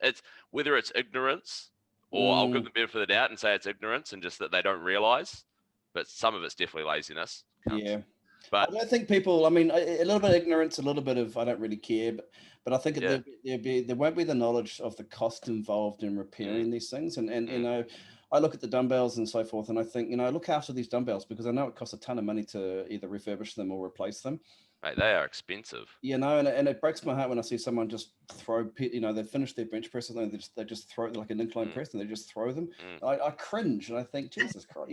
it's whether it's ignorance or I'll give them benefit of the doubt and say it's ignorance and just that they don't realize. But some of it's definitely laziness. Yeah. But I don't think people, I mean, a little bit of ignorance, a little bit of I don't really care, but I think there won't be the knowledge of the cost involved in repairing these things. And you know, I look at the dumbbells and so forth, and I think, look after these dumbbells, because I know it costs a ton of money to either refurbish them or replace them. Mate, they are expensive. And it breaks my heart when I see someone just throw, they finish their bench presses and they just throw like an incline press and they just throw them. I cringe and I think, Jesus Christ,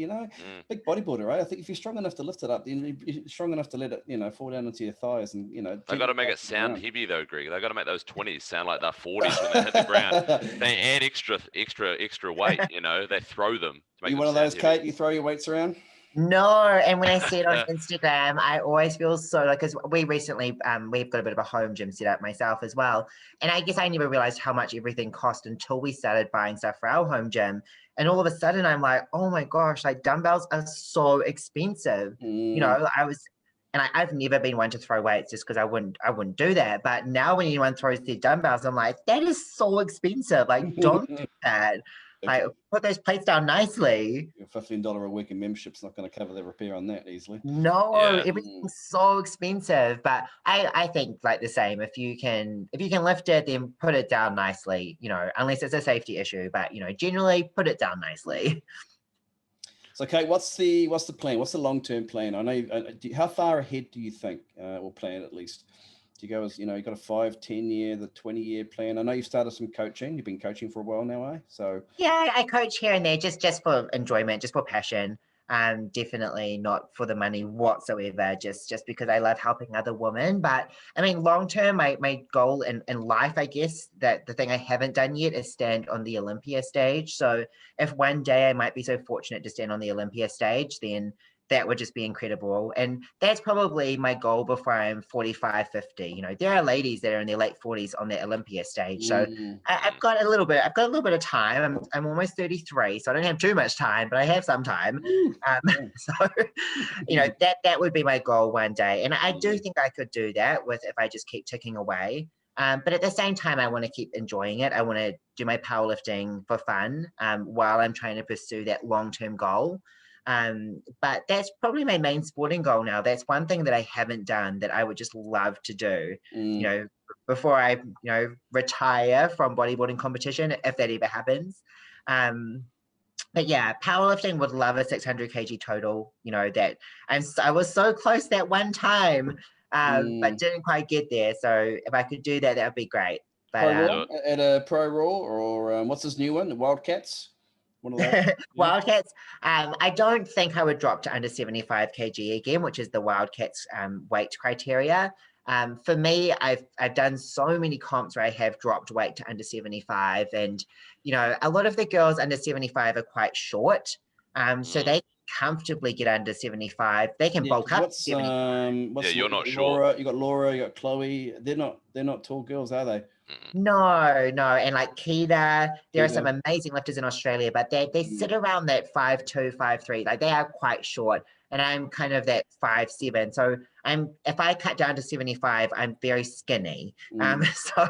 big bodybuilder, right? I think if you're strong enough to lift it up, then you're strong enough to let it, fall down into your thighs and, They've got to make it sound heavy though, Greg. They've got to make those 20s sound like they're 40s when they hit the ground. They add extra weight, they throw them. To make you them one of those, heavy. Kate? You throw your weights around? No, and when I see it on Instagram, I always feel so like, because we recently, we've got a bit of a home gym set up myself as well. And I guess I never realized how much everything cost until we started buying stuff for our home gym. And all of a sudden I'm like, oh my gosh, like dumbbells are so expensive. I've never been one to throw weights just because I wouldn't do that. But now when anyone throws their dumbbells, I'm like, that is so expensive. Like, don't do that. Like, put those plates down nicely. Your $15 a week in membership's not going to cover the repair on that easily. No, Yeah. everything's so expensive. But I think like the same. If you can lift it, then put it down nicely. You know, unless it's a safety issue. But you know, generally put it down nicely. So, Kate, what's the plan? What's the long-term plan? I know. How far ahead do you think we'll plan at least? Do you go as, you know, you've got a 5, 10 year, the 20-year plan? I know you've started some coaching. You've been coaching for a while now, eh? So Yeah, I coach here and there just for enjoyment, just for passion. Definitely not for the money whatsoever, just because I love helping other women. But I mean, long term, my goal in life, I guess, that the thing I haven't done yet is stand on the Olympia stage. So if one day I might be so fortunate to stand on the Olympia stage, then that would just be incredible. And that's probably my goal before I'm 45, 50. You know, there are ladies that are in their late 40s on the Olympia stage. So I've got a little bit of time. I'm almost 33, so I don't have too much time, but I have some time. So, you know, that would be my goal one day. And I do think I could do that if I just keep ticking away. But at the same time, I want to keep enjoying it. I want to do my powerlifting for fun while I'm trying to pursue that long-term goal. But that's probably my main sporting goal now. That's one thing that I haven't done that I would just love to do, you know, before I, you know, retire from bodybuilding competition, if that ever happens. But yeah, powerlifting, would love a 600 kg total, you know, that I was so close that one time, but didn't quite get there. So if I could do that, that would be great. But at a Pro Raw, or what's this new one, the Wildcats? One of those? Wildcats. I don't think I would drop to under 75 kg again, which is the Wildcats weight criteria. For me, I've done so many comps where I have dropped weight to under 75, and you know, a lot of the girls under 75 are quite short, so they comfortably get under 75. They can bulk up. You're not Laura, short. You got Laura, you got Chloe. They're not tall girls, are they? No, and like Keita, there are some amazing lifters in Australia, but they sit around that 5'2", 5'3", like they are quite short, and I'm kind of that 5'7". So if I cut down to 75, I'm very skinny. So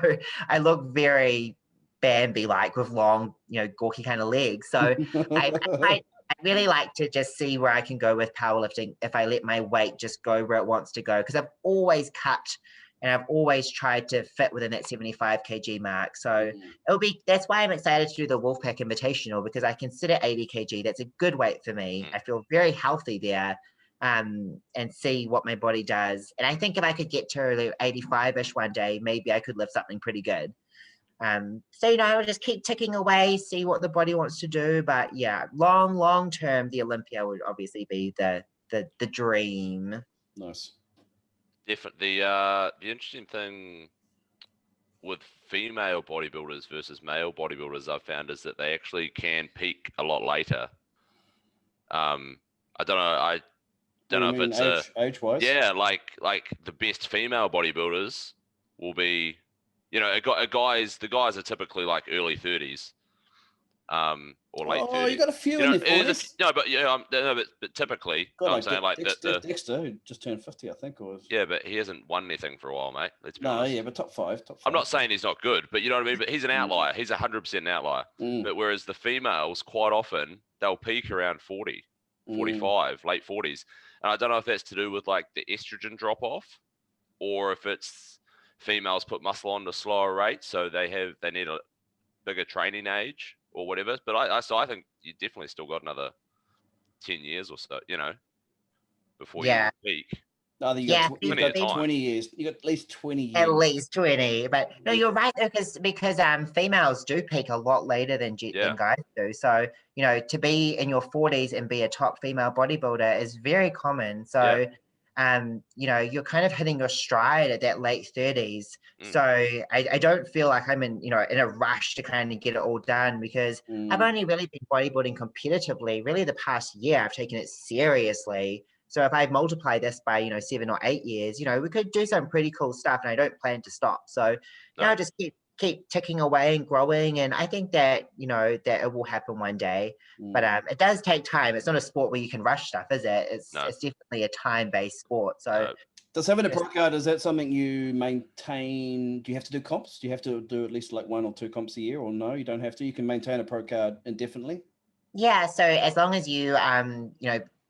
I look very Bambi-like with long, you know, gawky kind of legs. So I really like to just see where I can go with powerlifting if I let my weight just go where it wants to go, because I've always cut and I've always tried to fit within that 75 kg mark. So that's why I'm excited to do the Wolfpack Invitational, because I can sit at 80 kg. That's a good weight for me. I feel very healthy there, and see what my body does. And I think if I could get to 85-ish one day, maybe I could lift something pretty good. So, you know, I'll just keep ticking away, see what the body wants to do. But yeah, long term, the Olympia would obviously be the dream. Nice. Different. The interesting thing with female bodybuilders versus male bodybuilders I've found is that they actually can peak a lot later. I don't know if it's age-wise. Yeah, like the best female bodybuilders will be, you know, the guys are typically like early 30s. Or late 30s. Oh, you got a few in their 40s. But typically, God, I'm saying like Dexter, who just turned 50, I think, or yeah, but he hasn't won anything for a while, mate. Let's be honest. Yeah, but top five. I'm not saying he's not good, but you know what I mean. But he's an outlier. He's 100% an outlier. But whereas the females, quite often, they'll peak around 40, 45, late 40s, and I don't know if that's to do with like the estrogen drop off, or if it's females put muscle on at a slower rate, so they need a bigger training age or whatever. But I think you definitely still got another 10 years or so, you know, before you peak. No, you got 20 years. You got at least 20 years. At least 20. But no, you're right, because females do peak a lot later than guys do. So, you know, to be in your 40s and be a top female bodybuilder is very common. So, you know, you're kind of hitting your stride at that late 30s. So I don't feel like I'm in a rush to kind of get it all done, because I've only really been bodybuilding competitively. Really, the past year, I've taken it seriously. So if I multiply this by, 7 or 8 years, we could do some pretty cool stuff, and I don't plan to stop. So, just keep ticking away and growing. And I think that, that it will happen one day, but it does take time. It's not a sport where you can rush stuff, is it? It's definitely a time-based sport. So Does having a pro card, is that something you maintain? Do you have to do comps? Do you have to do at least like 1 or 2 comps a year, or no, you don't have to? You can maintain a pro card indefinitely? Yeah, so as long as you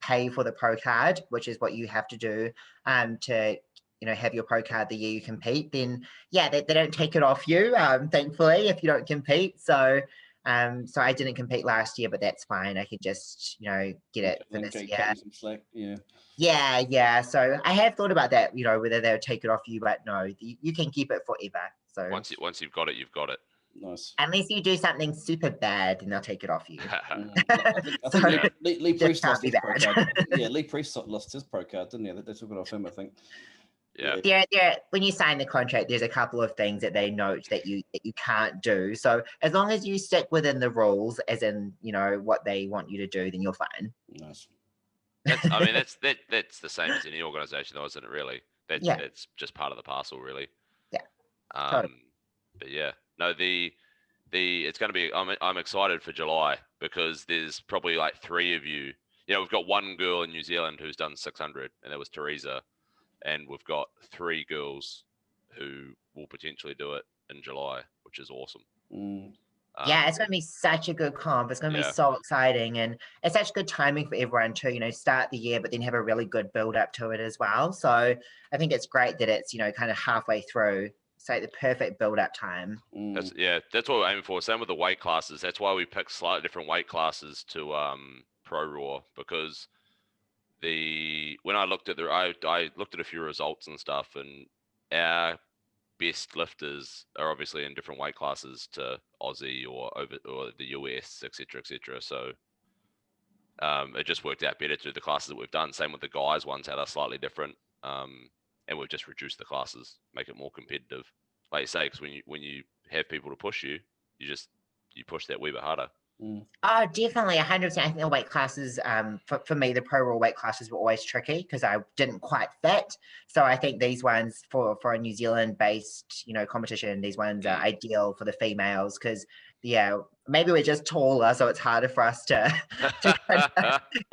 pay for the pro card, which is what you have to do to have your pro card the year you compete, then yeah, they don't take it off you, thankfully, if you don't compete. So so I didn't compete last year, but that's fine. I could just get it for this year. Cut you some slack. Yeah. So I have thought about that, whether they'll take it off you, but no, you can keep it forever. So once you've got it, you've got it. Nice. Unless you do something super bad, then they'll take it off you. I think Lee Priest lost his pro bad. card. Yeah, Lee Priest lost his pro card, didn't he? They took it off him, I think. Yeah. There, when you sign the contract, there's a couple of things that they note that you can't do. So as long as you stick within the rules, as in what they want you to do, then you're fine. Nice. That's the same as any organization, though, isn't it? Really, that's just part of the parcel, really. Yeah. Totally. But yeah, no, it's going to be. I'm excited for July because there's probably like 3 of you. We've got 1 girl in New Zealand who's done 600, and that was Teresa, and we've got 3 girls who will potentially do it in July, which is awesome. Yeah, it's going to be such a good comp. It's going to be so exciting, and it's such good timing for everyone to start the year, but then have a really good build up to it as well. So I think it's great that it's kind of halfway through. It's like the perfect build up time. That's what we're aiming for. Same with the weight classes. That's why we picked slightly different weight classes to Pro Raw, because when I looked at I looked at a few results and stuff, and our best lifters are obviously in different weight classes to Aussie or the US, etc. So it just worked out better to do the classes that we've done. Same with the guys ones that are slightly different, and we've just reduced the classes, make it more competitive. Like you say, because when you have people to push you, you push that wee bit harder. Oh, definitely, 100%. I think the weight classes, for me, the Pro Raw weight classes were always tricky because I didn't quite fit. So I think these ones for a New Zealand-based, competition, these ones are ideal for the females because, maybe we're just taller, so it's harder for us to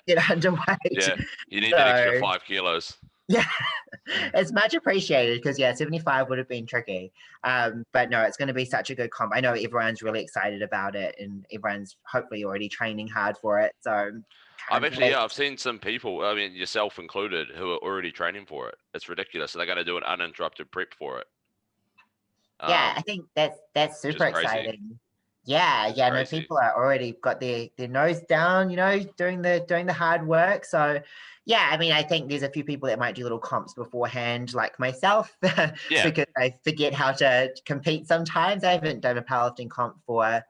get underweight. Yeah, you need that extra 5 kilos. Yeah, it's much appreciated because 75 would have been tricky. But no, it's going to be such a good comp. I know everyone's really excited about it, and everyone's hopefully already training hard for it. So I've seen some people, yourself included, who are already training for it. It's ridiculous. So they're going to do an uninterrupted prep for it. I think that's super exciting. Yeah, no, people are already got their nose down, doing the hard work. So yeah, I think there's a few people that might do little comps beforehand, like myself, because I forget how to compete sometimes. I haven't done a powerlifting comp for,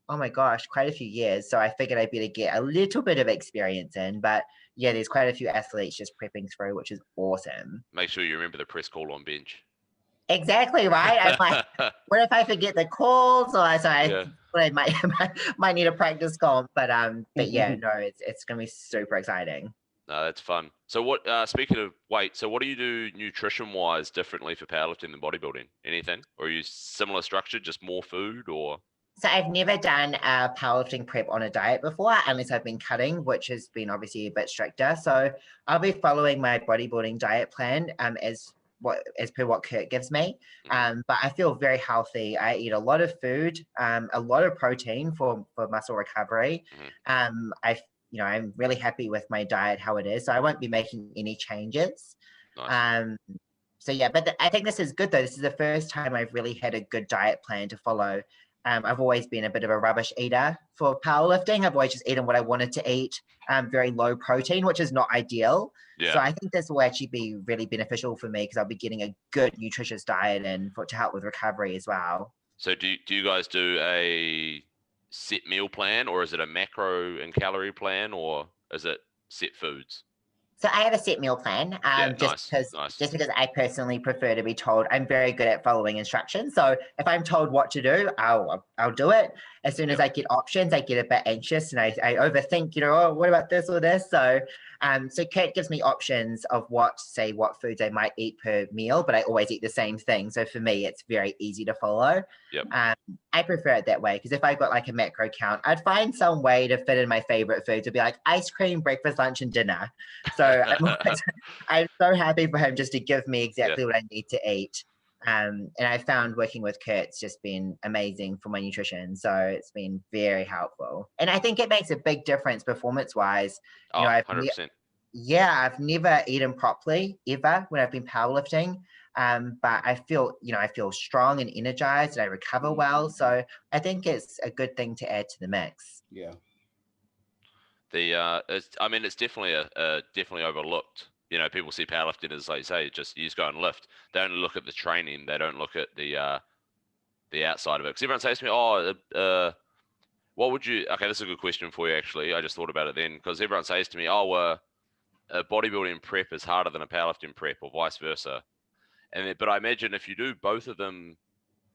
oh my gosh, quite a few years. So I figured I'd better get a little bit of experience in. But yeah, there's quite a few athletes just prepping through, which is awesome. Make sure you remember the press call on bench. Exactly right. I'm like, what if I forget the calls? Or I might need a practice comp. But yeah, no, it's gonna be super exciting. No, that's fun. So what? Speaking of weight, so what do you do nutrition-wise differently for powerlifting than bodybuilding? Anything, or are you similar structure, just more food, or? So I've never done a powerlifting prep on a diet before, unless I've been cutting, which has been obviously a bit stricter. So I'll be following my bodybuilding diet plan as per what Kurt gives me. But I feel very healthy. I eat a lot of food, a lot of protein for muscle recovery. I'm really happy with my diet, how it is. So I won't be making any changes. Nice. So yeah, but I think this is good though. This is the first time I've really had a good diet plan to follow. I've always been a bit of a rubbish eater for powerlifting. I've always just eaten what I wanted to eat, very low protein, which is not ideal. Yeah. So I think this will actually be really beneficial for me because I'll be getting a good nutritious diet and to help with recovery as well. So do you guys do a set meal plan, or is it a macro and calorie plan, or is it set foods? So I have a set meal plan, just because I personally prefer to be told. I'm very good at following instructions. So if I'm told what to do, I'll do it. As soon as I get options, I get a bit anxious and I overthink, what about this or this? So Kurt gives me options of what foods I might eat per meal, but I always eat the same thing. So for me, it's very easy to follow. Yep. I prefer it that way because if I got like a macro count, I'd find some way to fit in my favorite foods. It'd be like ice cream, breakfast, lunch, and dinner. So So I'm so happy for him just to give me exactly what I need to eat. And I found working with Kurt's just been amazing for my nutrition. So it's been very helpful. And I think it makes a big difference performance-wise. Oh, 100%. I've never eaten properly ever when I've been powerlifting. But I feel strong and energized and I recover well. So I think it's a good thing to add to the mix. Yeah. It's definitely definitely overlooked. You know, people see powerlifting as, like you say, you just go and lift. They only look at the training. They don't look at the outside of it. Because everyone says to me, what would you? Okay, this is a good question for you. Actually, I just thought about it then, because everyone says to me, a bodybuilding prep is harder than a powerlifting prep, or vice versa. But I imagine if you do both of them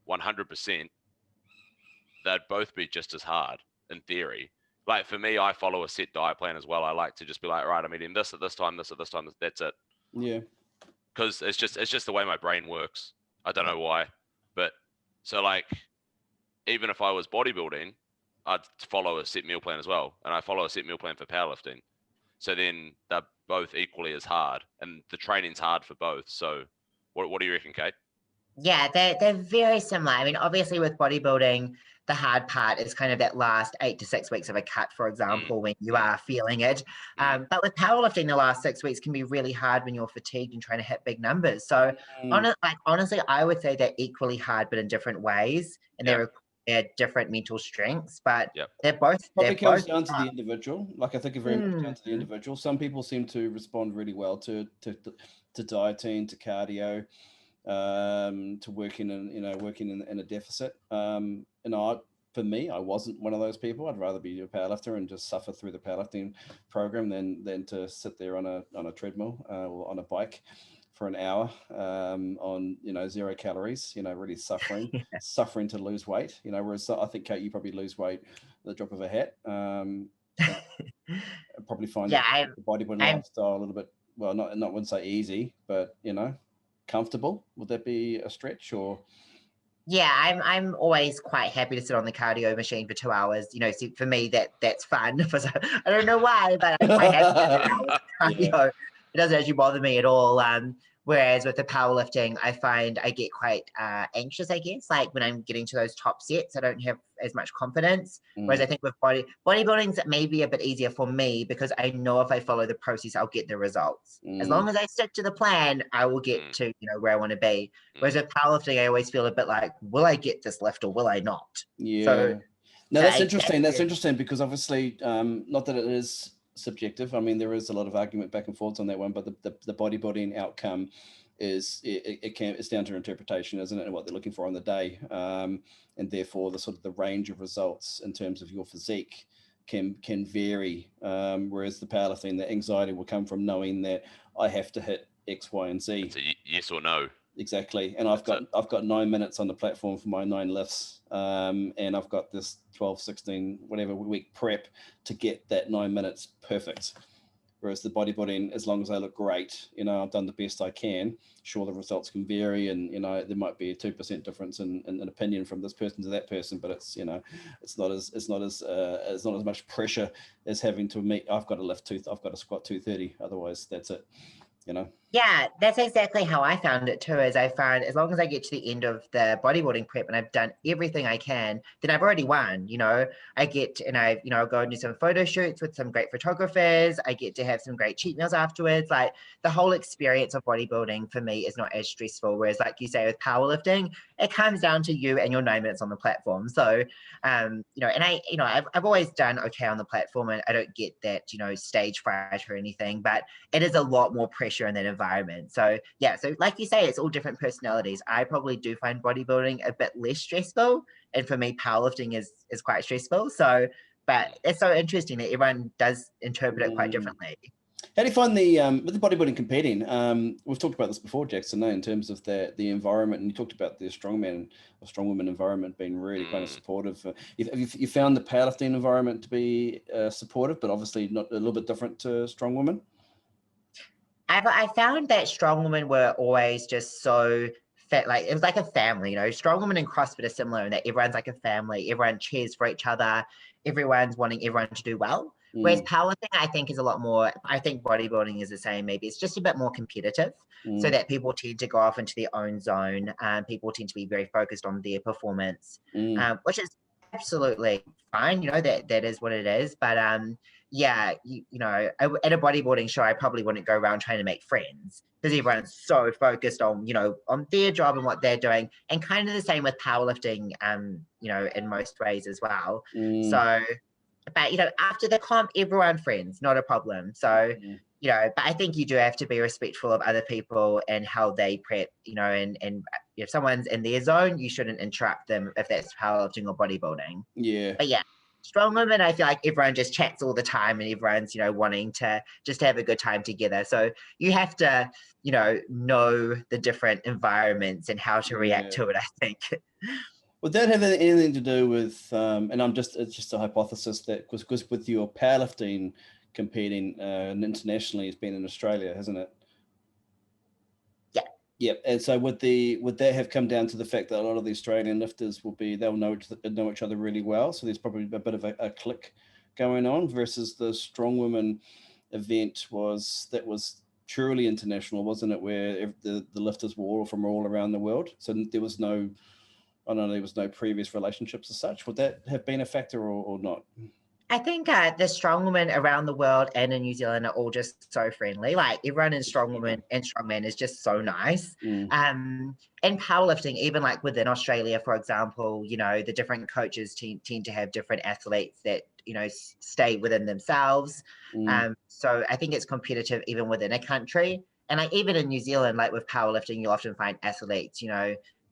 100%, they'd both be just as hard in theory. Like for me, I follow a set diet plan as well. I like to just be like, right, I'm eating this at this time, this at this time. That's it. Yeah. Because it's just the way my brain works. I don't know why, but so like, even if I was bodybuilding, I'd follow a set meal plan as well, and I follow a set meal plan for powerlifting. So then they're both equally as hard, and the training's hard for both. So, what do you reckon, Kate? Yeah, they're very similar. I mean, obviously with bodybuilding, the hard part is kind of that last 8 to 6 weeks of a cut, for example, when you are feeling it. But with powerlifting, the last 6 weeks can be really hard when you're fatigued and trying to hit big numbers. So honestly, I would say they're equally hard, but in different ways, and they require different mental strengths. But they're both. Probably comes down to the individual. Like I think it very much down to the individual. Some people seem to respond really well to dieting, to cardio, to working in a deficit. For me, I wasn't one of those people. I'd rather be a powerlifter and just suffer through the powerlifting program than to sit there on a treadmill or on a bike for an hour on 0 calories. Really suffering to lose weight. Whereas I think, Kate, you probably lose weight at the drop of a hat. I probably find the bodybuilding lifestyle a little bit, well, not wouldn't say easy, but comfortable. Would that be a stretch? Or yeah, I'm always quite happy to sit on the cardio machine for 2 hours. So for me that's fun. I don't know why, but I'm quite happy to do cardio. It doesn't actually bother me at all. Whereas with the powerlifting, I find I get quite anxious, I guess. Like when I'm getting to those top sets, I don't have as much confidence. Whereas I think with bodybuilding's maybe a bit easier for me because I know if I follow the process, I'll get the results. As long as I stick to the plan, I will get to where I want to be. Whereas with powerlifting, I always feel a bit like, will I get this lift or will I not? Yeah. So, that's interesting. That's interesting because obviously, not that it is subjective. I mean, there is a lot of argument back and forth on that one, but the bodybuilding outcome it's down to interpretation, isn't it, and what they're looking for on the day, and therefore the sort of the range of results in terms of your physique can vary. Whereas the powerlifting, the anxiety will come from knowing that I have to hit X, Y, and Z. It's a yes or no. Exactly. And I've got 9 minutes on the platform for my 9 lifts. And I've got this 12, 16, whatever week prep to get that 9 minutes perfect. Whereas the bodybuilding, as long as I look great, I've done the best I can. Sure, the results can vary, and there might be a 2% difference in opinion from this person to that person, but it's it's not as much pressure as having to meet. I've got to squat 230, otherwise that's it. Yeah, that's exactly how I found it too. As I found, as long as I get to the end of the bodybuilding prep and I've done everything I can, then I've already won. I get and I'll go and do some photo shoots with some great photographers. I get to have some great cheat meals afterwards. Like the whole experience of bodybuilding for me is not as stressful. Whereas, like you say, with powerlifting, it comes down to you and your 9 minutes on the platform. So, and I've always done okay on the platform, and I don't get that stage fright or anything. But it is a lot more pressure in that environment. So like you say, it's all different personalities. I probably do find bodybuilding a bit less stressful, and for me powerlifting is quite stressful. So but it's so interesting that everyone does interpret it quite differently. How do you find with the bodybuilding competing? We've talked about this before, Jackson, in terms of the environment, and you talked about the strongman or strongwoman environment being really kind of supportive. You found the powerlifting environment to be supportive, but obviously not a little bit different to strongwoman? I found that strong women were always just so fit, like it was like a family, strong women and CrossFit are similar in that everyone's like a family, everyone cheers for each other, everyone's wanting everyone to do well. Whereas powerlifting, I think, is a lot more, I think bodybuilding is the same, maybe it's just a bit more competitive, so that people tend to go off into their own zone. People tend to be very focused on their performance, which is absolutely fine, that is what it is. But yeah, at a bodybuilding show, I probably wouldn't go around trying to make friends because everyone's so focused on, on their job and what they're doing. And kind of the same with powerlifting, in most ways as well. So, but, after the comp, everyone friends, not a problem. So, but I think you do have to be respectful of other people and how they prep, and if someone's in their zone, you shouldn't interrupt them if that's powerlifting or bodybuilding. Yeah. But yeah, strong women, I feel like everyone just chats all the time and everyone's, wanting to just have a good time together. So you have to, know the different environments and how to react to it, I think. Would that have anything to do with, and it's just a hypothesis that because with your powerlifting competing internationally has been in Australia, hasn't it? Yeah. Yep. And so would that have come down to the fact that a lot of the Australian lifters they'll know each other really well, so there's probably a bit of a click going on, versus the strong women event was truly international, wasn't it, where the lifters were all from all around the world, so there was no previous relationships as such. Would that have been a factor or not? I think the strong women around the world and in New Zealand are all just so friendly. Like everyone in strong women and strongman is just so nice. And powerlifting, even like within Australia, for example, the different coaches tend to have different athletes that, stay within themselves. So I think it's competitive even within a country. And like even in New Zealand, like with powerlifting, you'll often find athletes,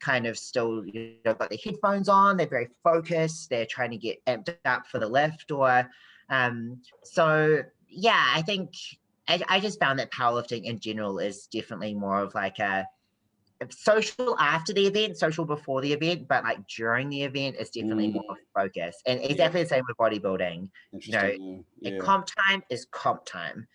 kind of still, got their headphones on, they're very focused, they're trying to get amped up for the lift or, so yeah, I think I just found that powerlifting in general is definitely more of like a social after the event, social before the event, but like during the event, it's definitely more focused. And exactly the same with bodybuilding, comp time is comp time,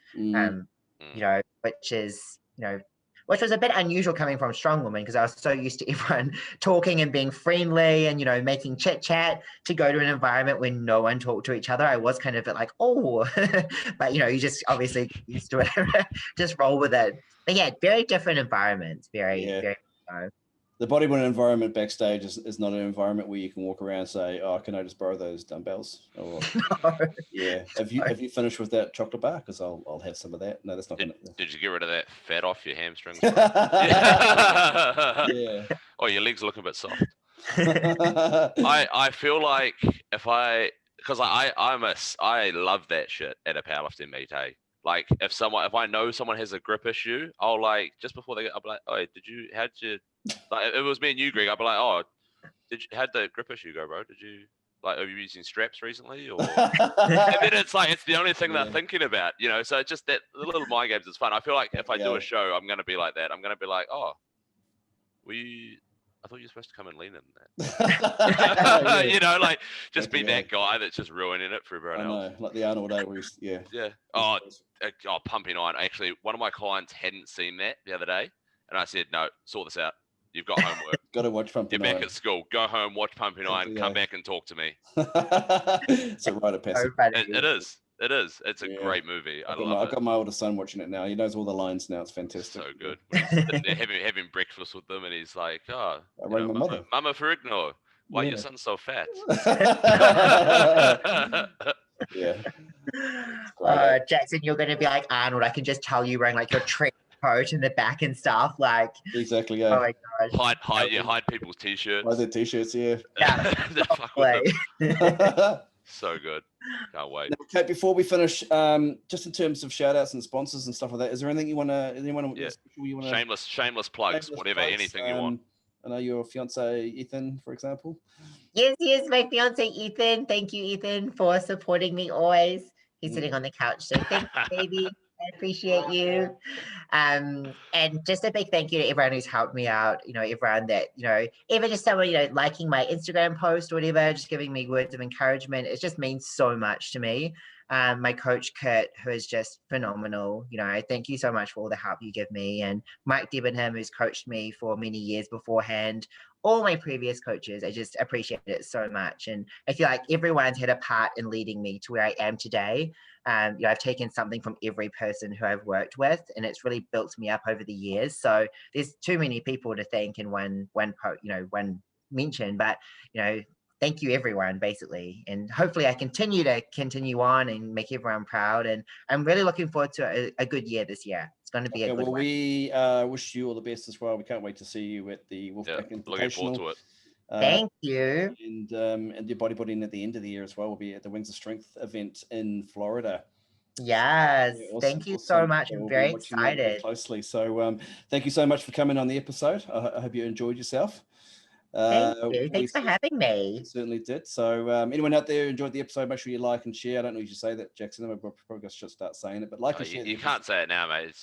which was a bit unusual coming from strong women because I was so used to everyone talking and being friendly and, making chit chat, to go to an environment where no one talked to each other. I was kind of a bit like, oh, but you just obviously used to it, just roll with it. But yeah, very different environments, very. The bodybuilding environment backstage is not an environment where you can walk around and say, "Oh, can I just borrow those dumbbells?" Or, No. Yeah. Have you finished with that chocolate bar? Because I'll have some of that. No, that's not. Did you get rid of that fat off your hamstrings? Yeah. Oh, your legs are looking a bit soft. I feel like because I love that shit at a powerlifting meet. Hey, like if I know someone has a grip issue, I'll like just before I'll be like, oh, how'd you? Like, if it was me and you, Greg, I'd be like, oh, how'd the grip issue go, bro? Are you using straps recently? Or and then it's the only thing they're thinking about, so it's just that the little mind games is fun. I feel like if I do a show, I'm going to be like that. I'm going to be like, oh, I thought you were supposed to come and lean in that. Be that guy that's just ruining it for everyone else. Like the Arnold Airways, yeah. Oh, pumping iron. Actually, one of my clients hadn't seen that the other day, and I said, no, sort this out. You've got homework. Got to watch Pumping Iron. You're back at school. Go home, watch Pumping Iron. Come back and talk to me. It's a rite of passage. It is. It's a great movie. I've got my older son watching it now. He knows all the lines now. It's fantastic. So good. He's sitting there having breakfast with them, and he's like, "Oh, I rang my mother. Mama Ferrigno, why your son's so fat?" Yeah. Jackson, you're going to be like Arnold. I can just tell you wearing like your trench coat in the back and stuff. Like exactly. Yeah. Oh my gosh. Hide people's t-shirts. Hide their t-shirts. Yeah. So good. Can't wait. Now, Kate, before we finish, just in terms of shout outs and sponsors and stuff like that, is there anything you want to shameless plugs, anything you want? I know your fiance Ethan, for example. Yes, my fiance Ethan. Thank you, Ethan, for supporting me always. He's sitting on the couch, so thank you, baby. I appreciate you. And just a big thank you to everyone who's helped me out, everyone that, even just someone, liking my Instagram post or whatever, just giving me words of encouragement. It just means so much to me. My coach, Kurt, who is just phenomenal. Thank you so much for all the help you give me. And Mike Debenham, who's coached me for many years beforehand. all my previous coaches. I just appreciate it so much. And I feel like everyone's had a part in leading me to where I am today. You know, I've taken something from every person who I've worked with, and it's really built me up over the years. So there's too many people to thank in one mention, but you know, thank you everyone, basically. And hopefully I continue on and make everyone proud. And I'm really looking forward to a good year this year. It's going to be a good one. We wish you all the best as well. We can't wait to see you at the Wolfpack Invitational. Looking forward to it. Thank you. And your bodybuilding at the end of the year as well will be at the Wings of Strength event in Florida. Yes. Yeah, awesome, thank you awesome. so much. So I'm we'll very be watching that very excited. closely. So thank you so much for coming on the episode. I hope you enjoyed yourself. Thank you. Thanks for having me. We certainly did. So anyone out there enjoyed the episode, make sure you like and share. I don't know if you say that, Jackson. We're probably should start saying it, but like and share. You can't say it now, mate.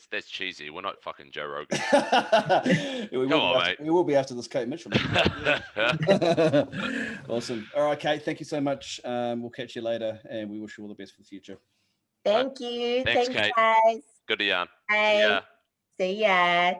That's cheesy. We're not fucking Joe Rogan. We will be after this Kate Mitchell. Awesome. All right, Kate, thank you so much. We'll catch you later, and we wish you all the best for the future. Thank you. Thanks, Kate. guys. Good to yarn. Bye. See ya.